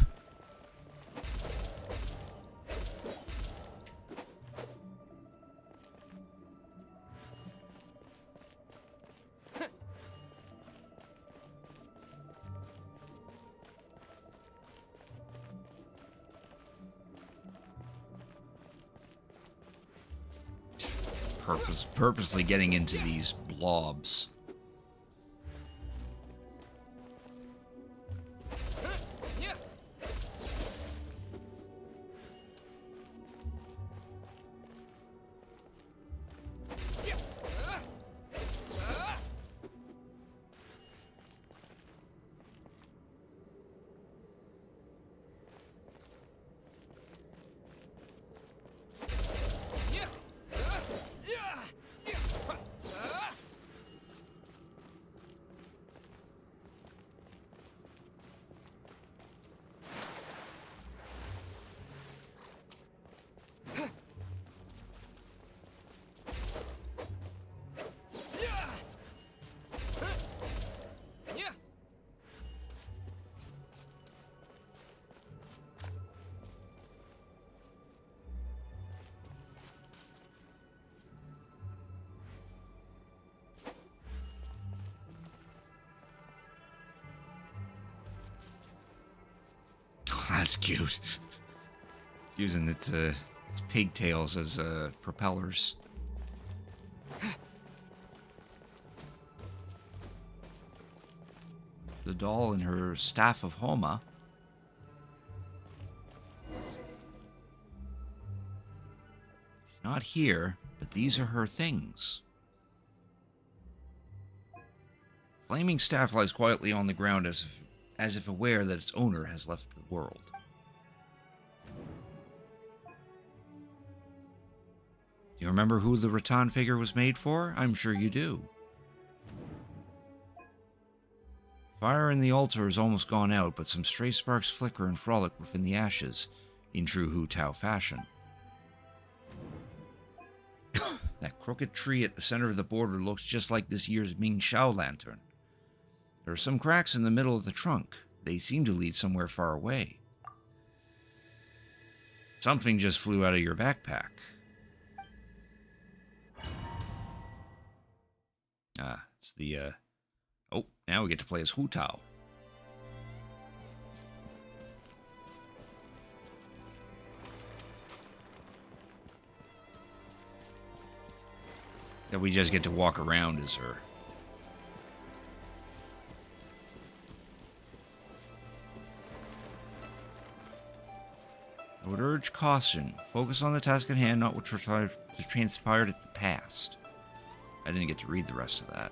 S1: Purposely getting into these blobs. That's cute. It's using its pigtails as propellers. The doll and her staff of Homa. She's not here, but these are her things. Flaming staff lies quietly on the ground as if aware that its owner has left the world. Do you remember who the rattan figure was made for? I'm sure you do. Fire in the altar is almost gone out, but some stray sparks flicker and frolic within the ashes, in true Hu Tao fashion. That crooked tree at the center of the border looks just like this year's Ming Shao lantern. There are some cracks in the middle of the trunk, They seem to lead somewhere far away. Something just flew out of your backpack. Ah, it's the, Oh, now we get to play as Hu Tao. That we just get to walk around as her. I would urge caution. Focus on the task at hand, not what transpired at the past. I didn't get to read the rest of that.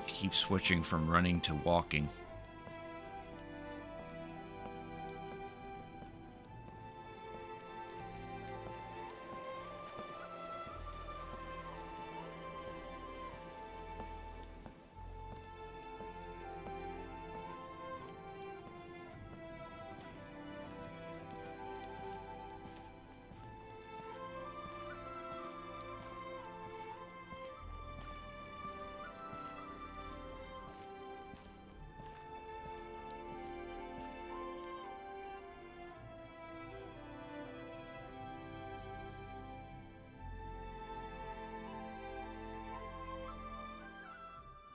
S1: She keeps switching from running to walking.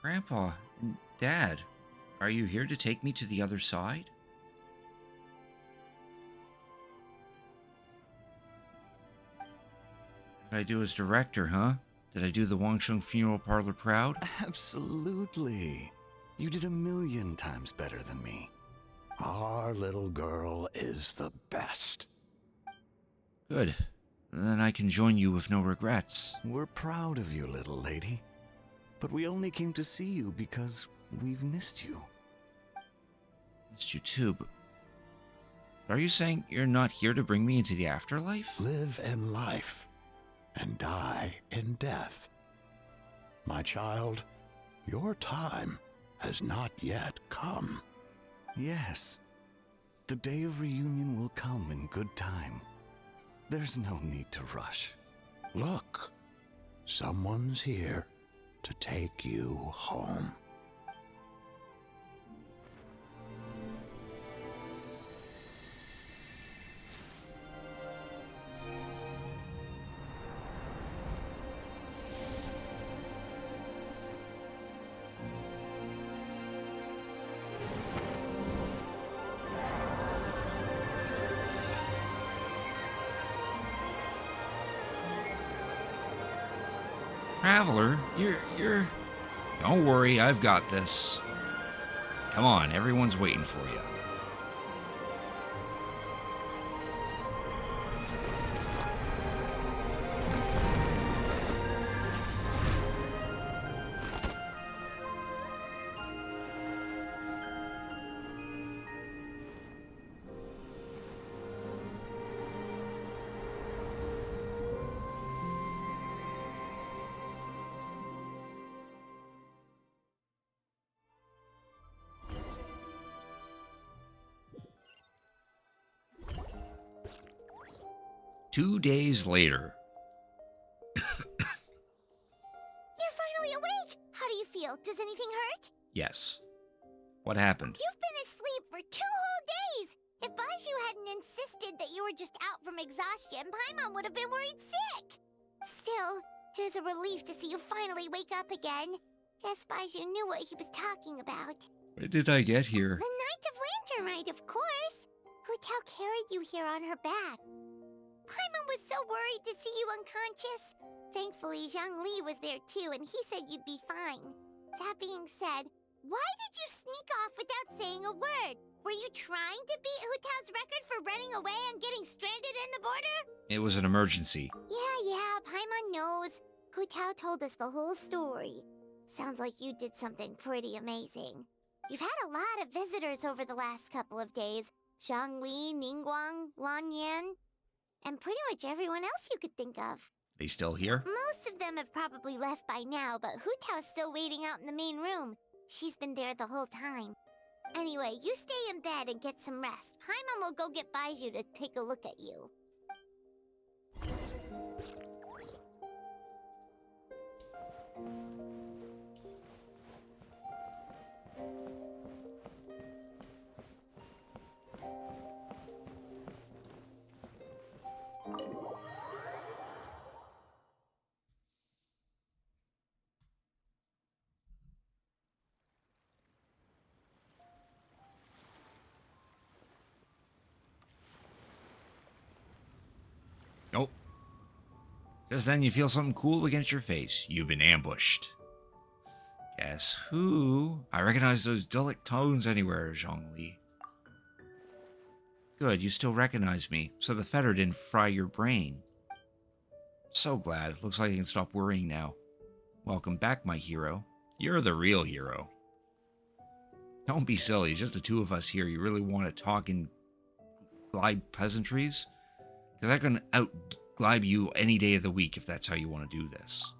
S1: Grandpa and Dad, are you here to take me to the other side? What did I do as director, huh? Did I do the Wangsheng Funeral Parlor proud?
S6: Absolutely. You did 1,000,000 times better than me. Our little girl is the best.
S1: Good. Then I can join you with no regrets.
S6: We're proud of you, little lady. But we only came to see you because we've missed you.
S1: Missed you too, but are you saying you're not here to bring me into the afterlife?
S6: Live in life and die in death. My child, your time has not yet come. Yes, the day of reunion will come in good time. There's no need to rush. Look, someone's here to take you home.
S1: Traveler, you're... Don't worry, I've got this. Come on, everyone's waiting for you. Two days later.
S3: You're finally awake! How do you feel? Does anything hurt?
S1: Yes. What happened?
S3: You've been asleep for 2 whole days! If Baiju hadn't insisted that you were just out from exhaustion, Paimon would have been worried sick! Still, it is a relief to see you finally wake up again. Guess Baiju knew what he was talking about.
S1: When did I get here?
S3: The Knight of Lantern Rite, of course! Hu Tao carried you here on her back. Paimon was so worried to see you unconscious. Thankfully, Zhang Li was there too, and he said you'd be fine. That being said, why did you sneak off without saying a word? Were you trying to beat Hu Tao's record for running away and getting stranded in the border?
S1: It was an emergency.
S3: Yeah, Paimon knows. Hu Tao told us the whole story. Sounds like you did something pretty amazing. You've had a lot of visitors over the last couple of days. Zhang Li, Ningguang, Lan Yan, and pretty much everyone else you could think of.
S1: They still here?
S3: Most of them have probably left by now, but Hu Tao's still waiting out in the main room. She's been there the whole time. Anyway, you stay in bed and get some rest. Paimon will go get Baiju to take a look at you.
S1: Just then you feel something cool against your face. You've been ambushed. Guess who? I recognize those dulcet tones anywhere, Zhongli. Good, you still recognize me, so the fetter didn't fry your brain. So glad. Looks like I can stop worrying now. Welcome back, my hero. You're the real hero. Don't be silly, it's just the two of us here. You really want to talk in glide pleasantries? Because I can out-glide you any day of the week if that's how you want to do this.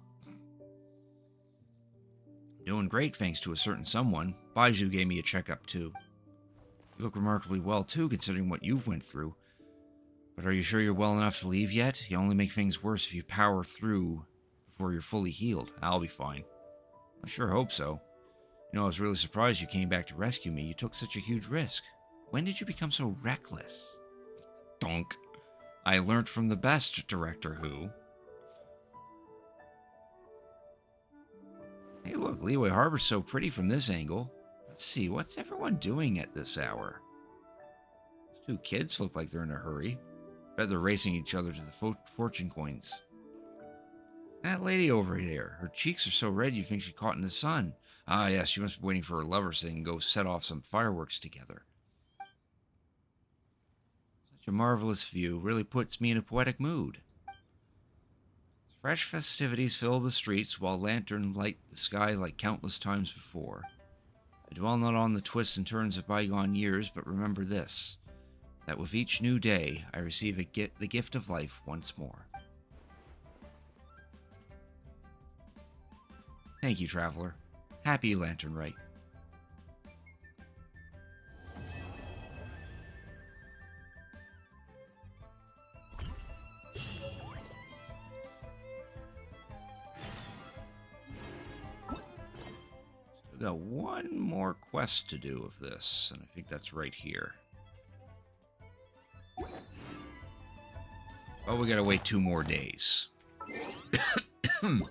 S1: Doing great thanks to a certain someone. Baiju gave me a checkup too. You look remarkably well too, considering what you've went through. But are you sure you're well enough to leave yet? You only make things worse if you power through before you're fully healed. I'll be fine. I sure hope so. You know, I was really surprised you came back to rescue me. You took such a huge risk. When did you become so reckless? Donk. I learned from the best, Director Who. Hey look, Leeway Harbor's so pretty from this angle. Let's see, what's everyone doing at this hour? Those two kids look like they're in a hurry. Bet they're racing each other to the fortune coins. That lady over there, her cheeks are so red you think she caught in the sun. Ah yes, she must be waiting for her lover so they can go set off some fireworks together. Such a marvelous view, really puts me in a poetic mood. Fresh festivities fill the streets while lanterns light the sky like countless times before. I dwell not on the twists and turns of bygone years, but remember this, that with each new day I receive the gift of life once more. Thank you, Traveler. Happy Lantern Rite. Still got one more quest to do of this, and I think that's right here. Oh, we gotta wait 2 more days. Give me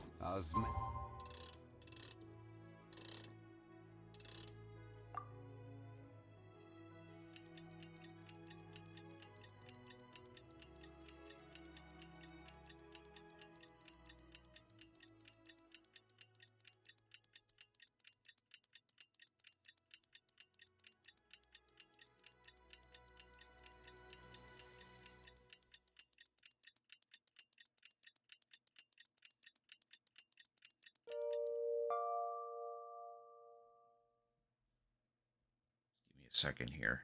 S1: a second here.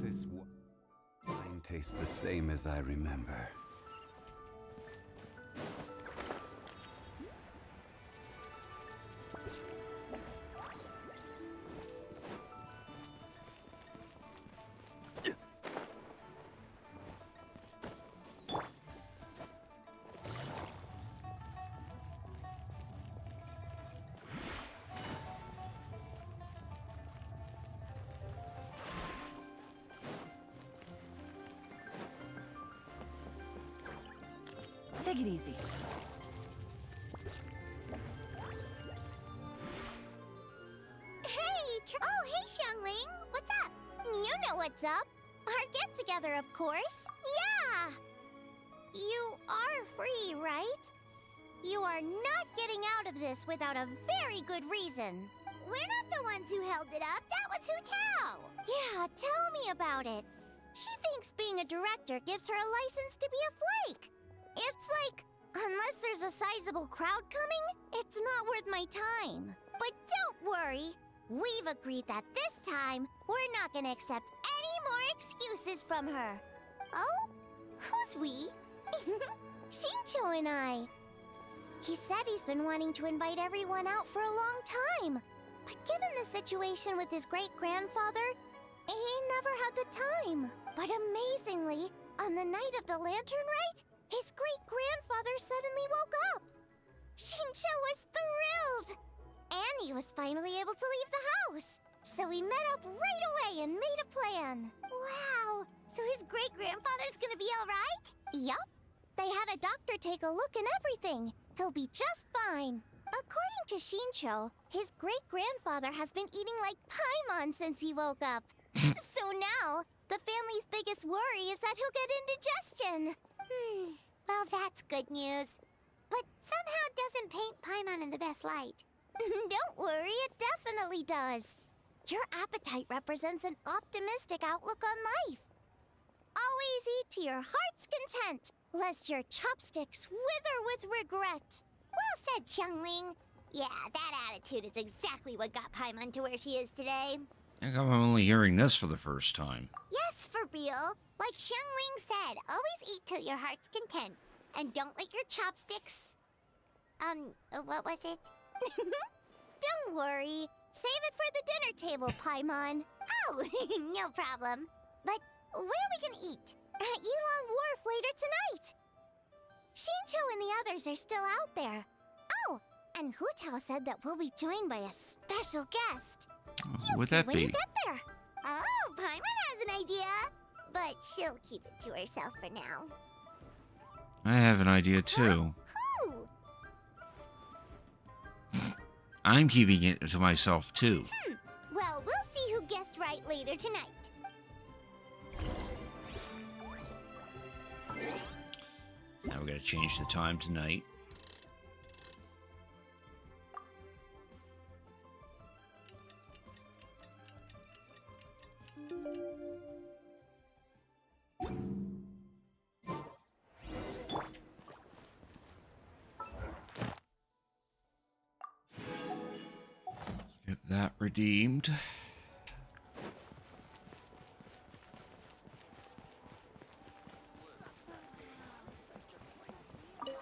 S8: This wine tastes the same as I remember.
S2: Take it easy.
S3: Hey, Xiangling. What's up?
S7: You know what's up. Our get-together, of course.
S3: Yeah.
S7: You are free, right? You are not getting out of this without a very good reason.
S3: We're not the ones who held it up. That was Hu Tao.
S7: Yeah, tell me about it. She thinks being a director gives her a license to be a flake. It's like, unless there's a sizable crowd coming, it's not worth my time. But don't worry. We've agreed that this time, we're not gonna accept any more excuses from her.
S3: Oh? Who's we?
S7: Shincho and I.
S3: He said he's been wanting to invite everyone out for a long time. But given the situation with his great-grandfather, he never had the time. But amazingly, on the night of the lantern rite, his great-grandfather suddenly woke up. Shincho was thrilled! And he was finally able to leave the house. So we met up right away and made a plan. Wow! So his great-grandfather's gonna be alright? Yup. They had a doctor take a look and everything. He'll be just fine. According to Shincho, his great-grandfather has been eating like Paimon since he woke up. So now, the family's biggest worry is that he'll get indigestion. Well, that's good news. But somehow it doesn't paint Paimon in the best light. Don't worry, it definitely does. Your appetite represents an optimistic outlook on life. Always eat to your heart's content, lest your chopsticks wither with regret. Well said, Xiangling. Yeah, that attitude is exactly what got Paimon to where she is today.
S1: I think I'm only hearing this for the first time.
S3: Yes, for real. Like Xiangling said, always eat till your heart's content. And don't lick your chopsticks. What was it? Don't worry. Save it for the dinner table, Paimon. Oh, no problem. But where are we gonna eat? At Yulong Wharf later tonight. Shincho and the others are still out there. Oh, and Hu Tao said that we'll be joined by a special guest.
S1: Who would that
S3: when you
S1: be?
S3: get there. Oh, Paimon has an idea. But she'll keep it to herself for now.
S1: I have an idea too.
S3: Who?
S1: I'm keeping it to myself too.
S3: Well, we'll see who guessed right later tonight.
S1: Now we gotta change the time tonight. Get that redeemed.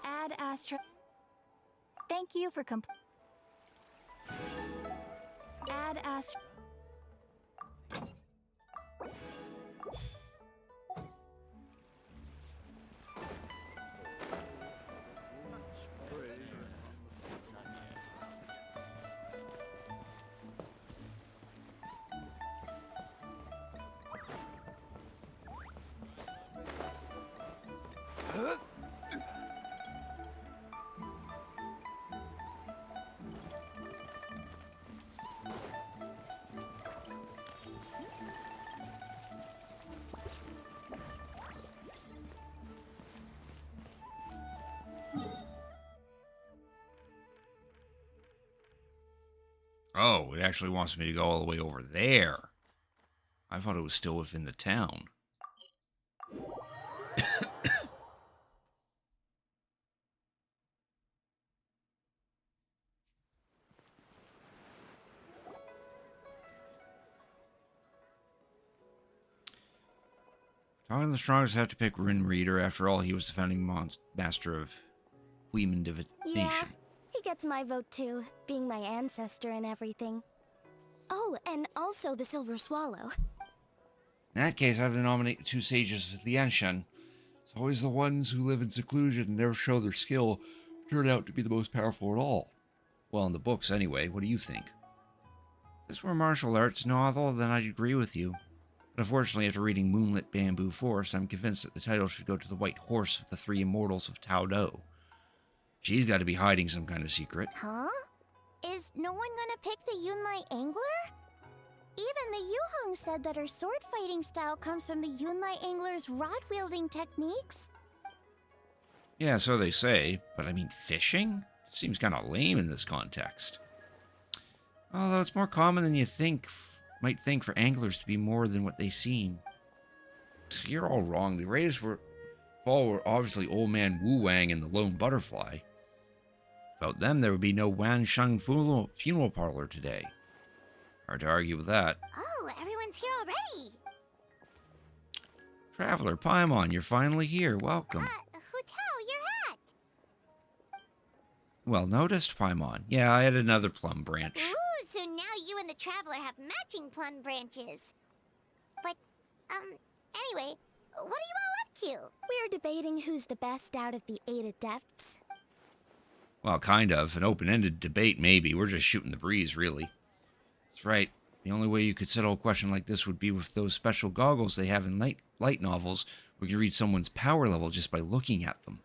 S2: Add Astro. Thank you for Add Astro.
S1: Oh, it actually wants me to go all the way over there. I thought it was still within the town. Talking the strongest have to pick Rin Reader. After all, he was the founding master of Huiman divination.
S7: Yeah, he gets my vote too, being my ancestor and everything. Oh, and also the Silver Swallow.
S1: In that case, I have to nominate the two sages of the Genshin. It's always the ones who live in seclusion and never show their skill turn out to be the most powerful at all. Well, in the books anyway. What do you think? If this were a martial arts novel, then I'd agree with you. But unfortunately, after reading Moonlit Bamboo Forest, I'm convinced that the title should go to the White Horse of the Three Immortals of Tao Do. She's got to be hiding some kind of secret.
S3: Huh? Is no one gonna pick the Yunlai Angler? Even the Yuhong said that her sword fighting style comes from the Yunlai Angler's rod-wielding techniques.
S1: Yeah, so they say, but I mean fishing? Seems kind of lame in this context. Although it's more common than you might think for anglers to be more than what they seem. You're all wrong. The raiders were obviously Old Man Wu Wang and the Lone Butterfly. Without them, there would be no Wan Sheng funeral parlor today. Hard to argue with that.
S3: Oh, everyone's here already.
S1: Traveler, Paimon, you're finally here. Welcome.
S3: Hu Tao, your hat.
S1: Well noticed, Paimon. Yeah, I had another plum branch.
S3: Ooh, so now you and the Traveler have matching plum branches. But, anyway, what are you all up to?
S7: We're debating who's the best out of the 8 adepts.
S1: Well, kind of. An open-ended debate, maybe. We're just shooting the breeze, really. That's right. The only way you could settle a question like this would be with those special goggles they have in light novels, where you can read someone's power level just by looking at them.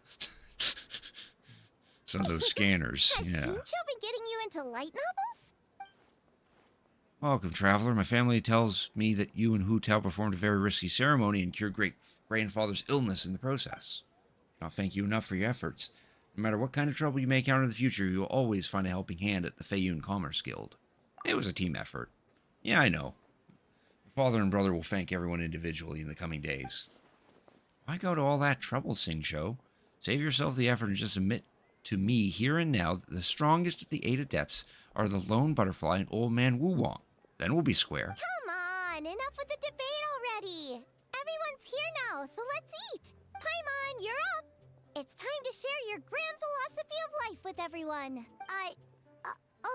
S1: Some of those scanners,
S3: Has
S1: yeah.
S3: Shincho been getting you into light novels?
S1: Welcome, traveler. My family tells me that you and Hu Tao performed a very risky ceremony and cured great-grandfather's illness in the process. I'll thank you enough for your efforts. No matter what kind of trouble you may encounter in the future, you'll always find a helping hand at the Feiyun Commerce Guild. It was a team effort. Yeah, I know. Your father and brother will thank everyone individually in the coming days. Why go to all that trouble, Singcho? Save yourself the effort and just admit to me here and now that the strongest of the 8 adepts are the Lone Butterfly and Old Man Wu Wong. Then we'll be square.
S3: Come on, enough with the debate already. Everyone's here now, so let's eat. Paimon, you're up. It's time to share your grand philosophy of life with everyone.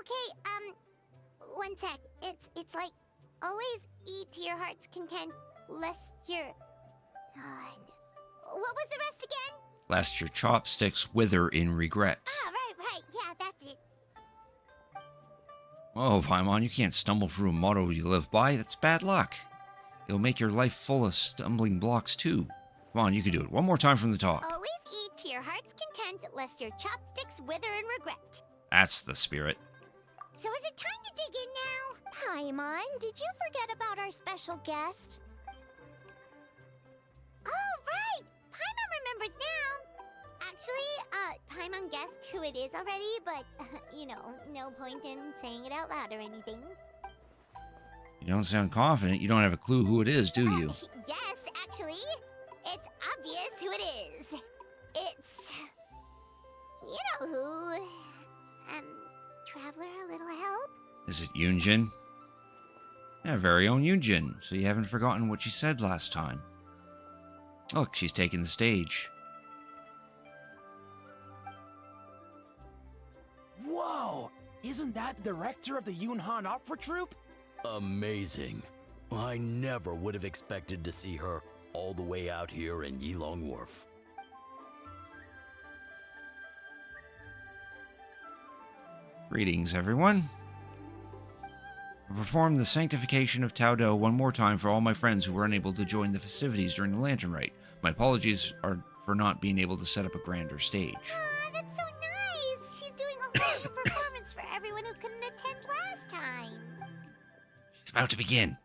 S3: Okay, one sec. It's like, always eat to your heart's content, lest your... what was the rest again?
S1: Lest your chopsticks wither in regret.
S3: Ah, right, yeah, that's it.
S1: Oh, Paimon, you can't stumble through a motto you live by. That's bad luck. It'll make your life full of stumbling blocks, too. Come on, you can do it. One more time from the top.
S3: Always eat to your heart's content, lest your chopsticks wither in regret.
S1: That's the spirit.
S3: So is it time to dig in now?
S7: Paimon, did you forget about our special guest?
S3: Oh, right! Paimon remembers now! Actually, Paimon guessed who it is already, but, no point in saying it out loud or anything.
S1: You don't sound confident. You don't have a clue who it is, do you?
S3: Yes, actually. It's obvious who it is. It's... you know who. Traveler, a little help?
S1: Is it Yunjin? Yeah, very own Yunjin. So you haven't forgotten what she said last time. Look, she's taking the stage.
S9: Whoa! Isn't that the director of the Yunhan Opera Troupe?
S10: Amazing. I never would have expected to see her all the way out here in Yilong Wharf.
S1: Greetings, everyone. I performed the sanctification of Tao Do one more time for all my friends who were unable to join the festivities during the Lantern Rite. My apologies are for not being able to set up a grander stage.
S3: Aw, that's so nice! She's doing a whole new performance for everyone who couldn't attend last time.
S1: It's about to begin.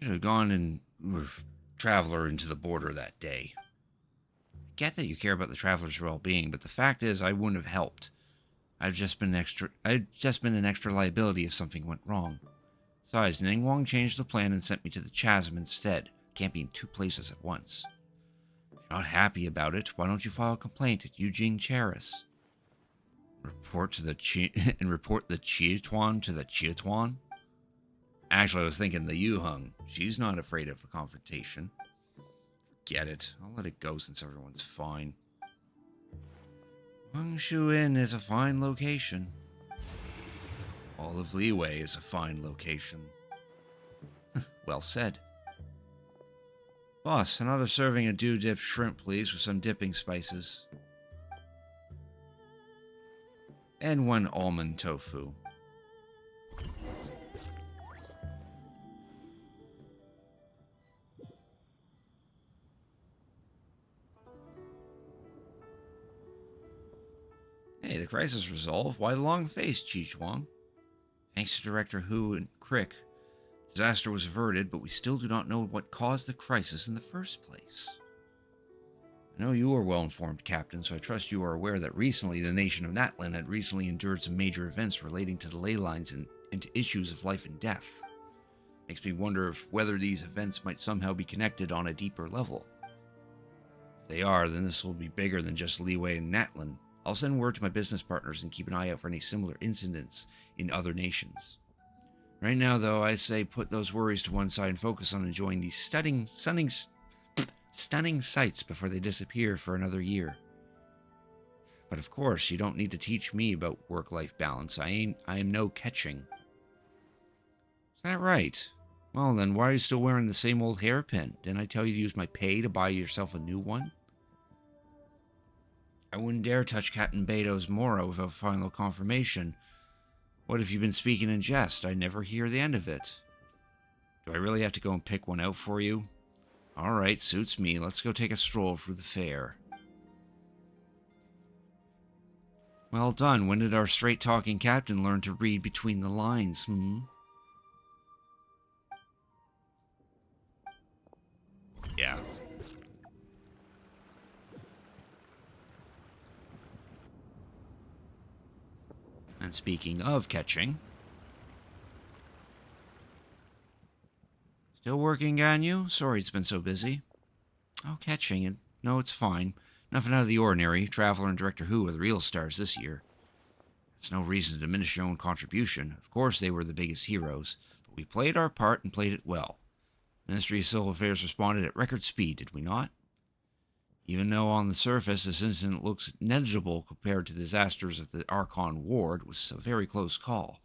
S1: Should have gone and Traveler into the border that day. I get that you care about the Traveler's well-being, but the fact is I wouldn't have helped. I'd just been an extra liability if something went wrong. Besides, Ningguang changed the plan and sent me to the chasm instead. Can't be in two places at once. If you're not happy about it, why don't you file a complaint at Eugene Charis? Report the Chiatuan to the Chiatuan? Actually, I was thinking the Yuheng. She's not afraid of a confrontation. Forget it. I'll let it go since everyone's fine. Wangshu Inn is a fine location. All of Liwei is a fine location. Well said. Boss, another serving of dew-dipped shrimp, please, with some dipping spices. And 1 almond tofu. Hey, the crisis resolved. Why the long face, Chi-Chuang? Thanks to Director Hu and Crick, disaster was averted, but we still do not know what caused the crisis in the first place. I know you are well-informed, Captain, so I trust you are aware that recently the nation of Natlan had recently endured some major events relating to the ley lines and to issues of life and death. Makes me wonder whether these events might somehow be connected on a deeper level. If they are, then this will be bigger than just Liwei and Natlan. I'll send word to my business partners and keep an eye out for any similar incidents in other nations. Right now, though, I say put those worries to one side and focus on enjoying these stunning sights before they disappear for another year. But of course, you don't need to teach me about work-life balance. I am no catching. Is that right? Well then, why are you still wearing the same old hairpin? Didn't I tell you to use my pay to buy yourself a new one? I wouldn't dare touch Captain Beto's Mora without final confirmation. What if you've been speaking in jest? I never hear the end of it. Do I really have to go and pick one out for you? Alright, suits me. Let's go take a stroll through the fair. Well done. When did our straight-talking captain learn to read between the lines, Yeah. And speaking of catching... Still working on you? Sorry it's been so busy. Oh, catching it. No, it's fine. Nothing out of the ordinary. Traveler and Director Hu are the real stars this year. That's no reason to diminish your own contribution. Of course they were the biggest heroes, but we played our part and played it well. Ministry of Civil Affairs responded at record speed, did we not? Even though on the surface this incident looks negligible compared to the disasters of the Archon War, it was a very close call.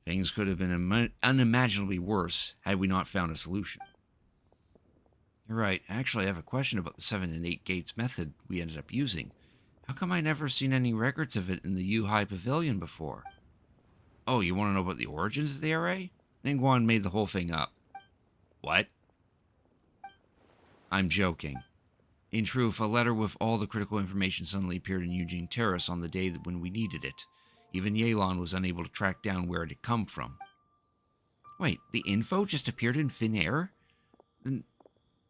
S1: Things could have been unimaginably worse had we not found a solution. You're right. Actually, I have a question about the 7 and 8 gates method we ended up using. How come I never seen any records of it in the U-High Pavilion before? Oh, you want to know about the origins of the array? Ningguang made the whole thing up. What? I'm joking. In truth, a letter with all the critical information suddenly appeared in Eugene Terrace on the day when we needed it. Even Yelan was unable to track down where it had come from. Wait, the info just appeared in thin air? Then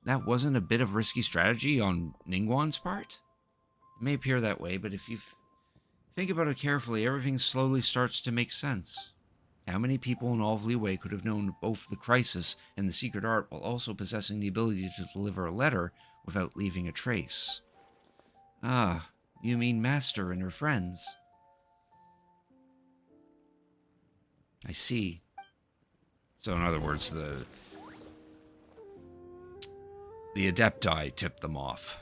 S1: that wasn't a bit of risky strategy on Ningguang's part? It may appear that way, but if you think about it carefully, everything slowly starts to make sense. How many people in all of Liwei could have known both the crisis and the secret art while also possessing the ability to deliver a letter without leaving a trace? Ah, you mean Master and her friends. I see. So in other words, the Adepti tipped them off.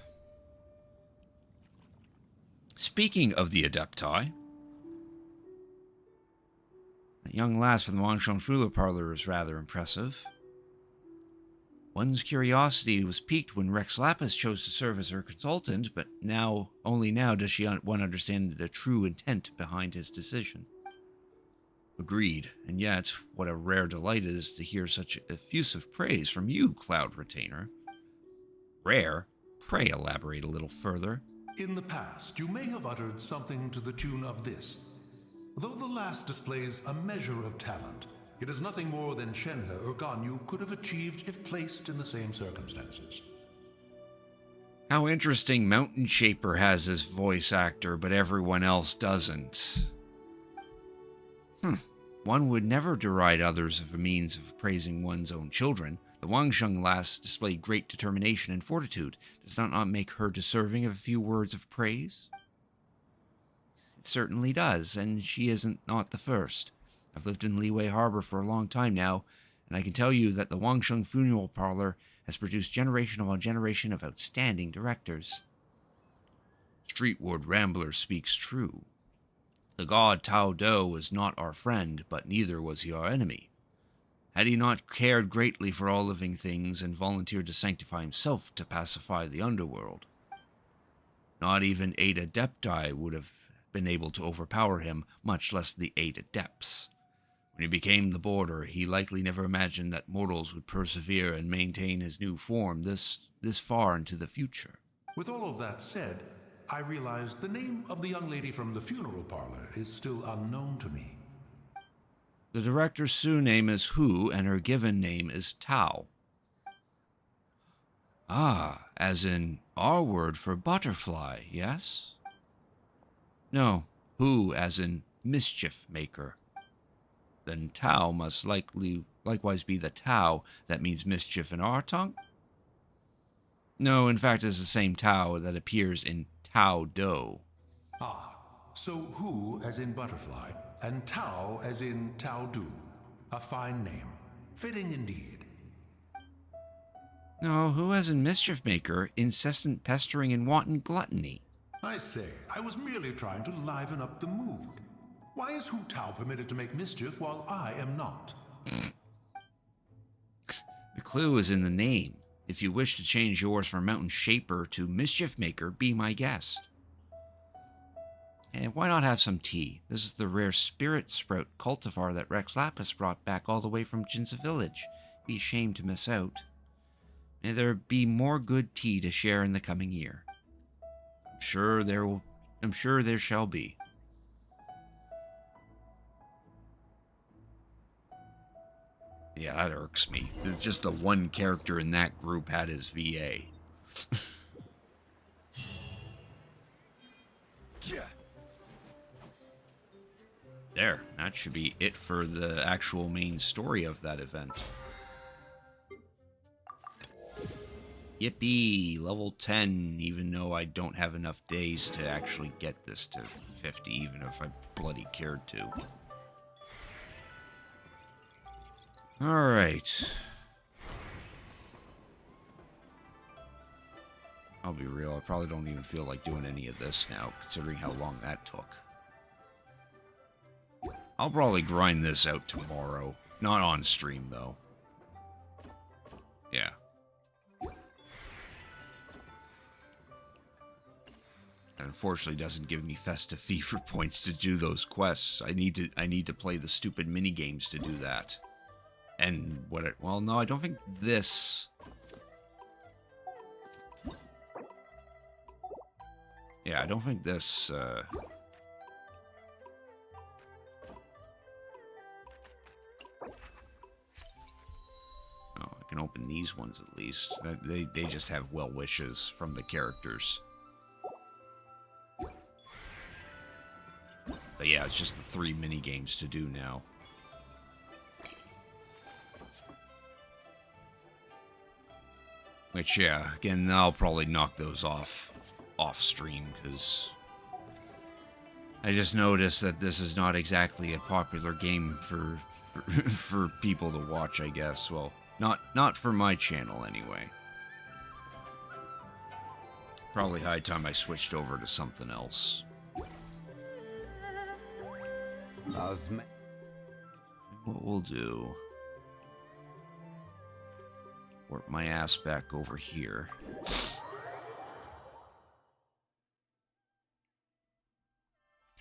S1: Speaking of the Adepti, that young lass from the Wangsheng Shula parlor is rather impressive. One's curiosity was piqued when Rex Lapis chose to serve as her consultant, but only now does one understand the true intent behind his decision. Agreed, and yet, what a rare delight it is to hear such effusive praise from you, Cloud Retainer. Rare? Pray elaborate a little further.
S11: In the past, you may have uttered something to the tune of this. Though the last displays a measure of talent, It is nothing more than Shenhe or Ganyu could have achieved if placed in the same circumstances.
S1: How interesting, Mountain Shaper has his voice actor, but everyone else doesn't. One would never deride others of a means of praising one's own children. The Wangsheng lass displayed great determination and fortitude. Does that not make her deserving of a few words of praise? It certainly does, and she isn't not the first. I've lived in Liyue Harbor for a long time now, and I can tell you that the Wangsheng Funeral Parlor has produced generation upon generation of outstanding directors. Streetward Rambler speaks true. The god Tao Do was not our friend, but neither was he our enemy. Had he not cared greatly for all living things and volunteered to sanctify himself to pacify the underworld, not even 8 Adepti would have been able to overpower him, much less the 8 Adepts. When he became the Border, he likely never imagined that mortals would persevere and maintain his new form this far into the future.
S11: With all of that said, I realize the name of the young lady from the funeral parlor is still unknown to me.
S1: The director's surname is Hu, and her given name is Tao. Ah, as in our word for butterfly, yes? No, Hu as in mischief maker. Then Tao must likewise be the Tao that means mischief in our tongue? No, in fact, it's the same Tao that appears in Tao Do.
S11: Ah, so Hu as in butterfly, and Tao as in Tao Du. A fine name. Fitting indeed.
S1: No, Hu as in mischief maker, incessant pestering and wanton gluttony.
S11: I say, I was merely trying to liven up the mood. Why is Hu Tao permitted to make mischief while I am not?
S1: The clue is in the name. If you wish to change yours from Mountain Shaper to Mischief Maker, be my guest. And why not have some tea? This is the rare spirit sprout cultivar that Rex Lapis brought back all the way from Jinza Village. Be ashamed to miss out. May there be more good tea to share in the coming year. I'm sure there shall be. Yeah, that irks me. There's just the one character in that group had his VA. There, that should be it for the actual main story of that event. Yippee, level 10, even though I don't have enough days to actually get this to 50, even if I bloody cared to. Alright. I'll be real, I probably don't even feel like doing any of this now, considering how long that took. I'll probably grind this out tomorrow. Not on stream, though. Yeah. It unfortunately doesn't give me festive fever points to do those quests. I need to play the stupid mini games to do that. And well, no, I don't think this. Yeah, I don't think this. Oh, I can open these ones at least. They just have well wishes from the characters. But yeah, it's just the 3 mini games to do now. Which, yeah, again, I'll probably knock those off stream, because I just noticed that this is not exactly a popular game for people to watch, I guess. Well, not for my channel, anyway. Probably high time I switched over to something else. What we'll do... work my ass back over here.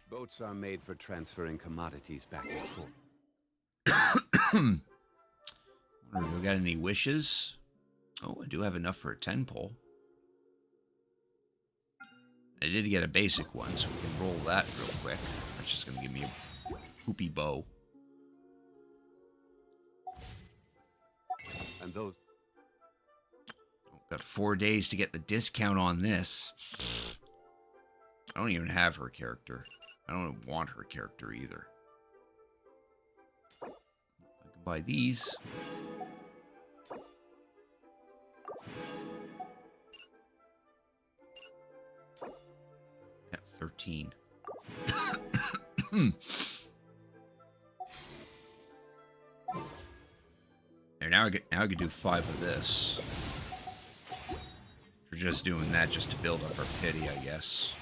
S8: Boats are made for transferring commodities back and forth.
S1: Wonder if we got any wishes? Oh, I do have enough for a 10 pole. I did get a basic one, so we can roll that real quick. That's just gonna give me a poopy bow.
S8: And those...
S1: Got 4 days to get the discount on this. I don't even have her character. I don't want her character either. I can buy these. At 13. There, now I could do 5 of this. For just doing that just to build up our pity, I guess.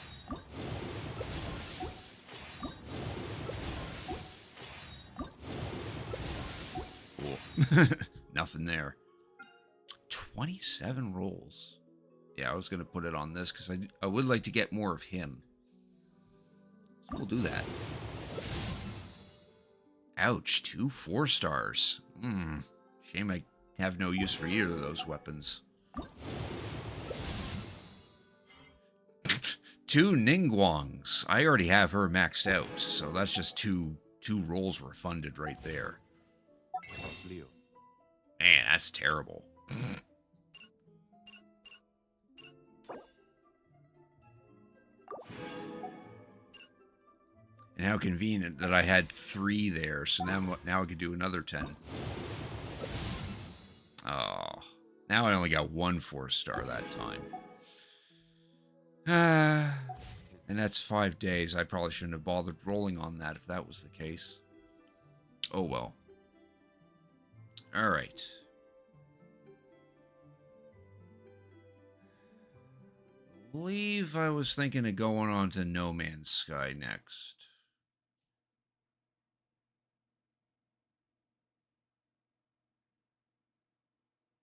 S1: Cool. Nothing there. 27 rolls. Yeah, I was going to put it on this because I would like to get more of him. So we'll do that. Ouch, 2 4-stars. Shame I have no use for either of those weapons. 2 Ningguangs. I already have her maxed out, so that's just two rolls refunded right there. Man, that's terrible. And how convenient that I had 3 there, so now I could do another 10. Oh, now I only got 1 4-star that time. And that's 5 days. I probably shouldn't have bothered rolling on that if that was the case. Oh well. Alright. I believe I was thinking of going on to No Man's Sky next.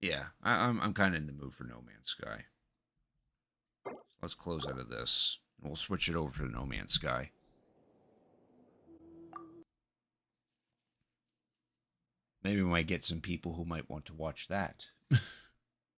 S1: Yeah, I'm kind of in the mood for No Man's Sky. So let's close out of this. And we'll switch it over to No Man's Sky. Maybe we might get some people who might want to watch that.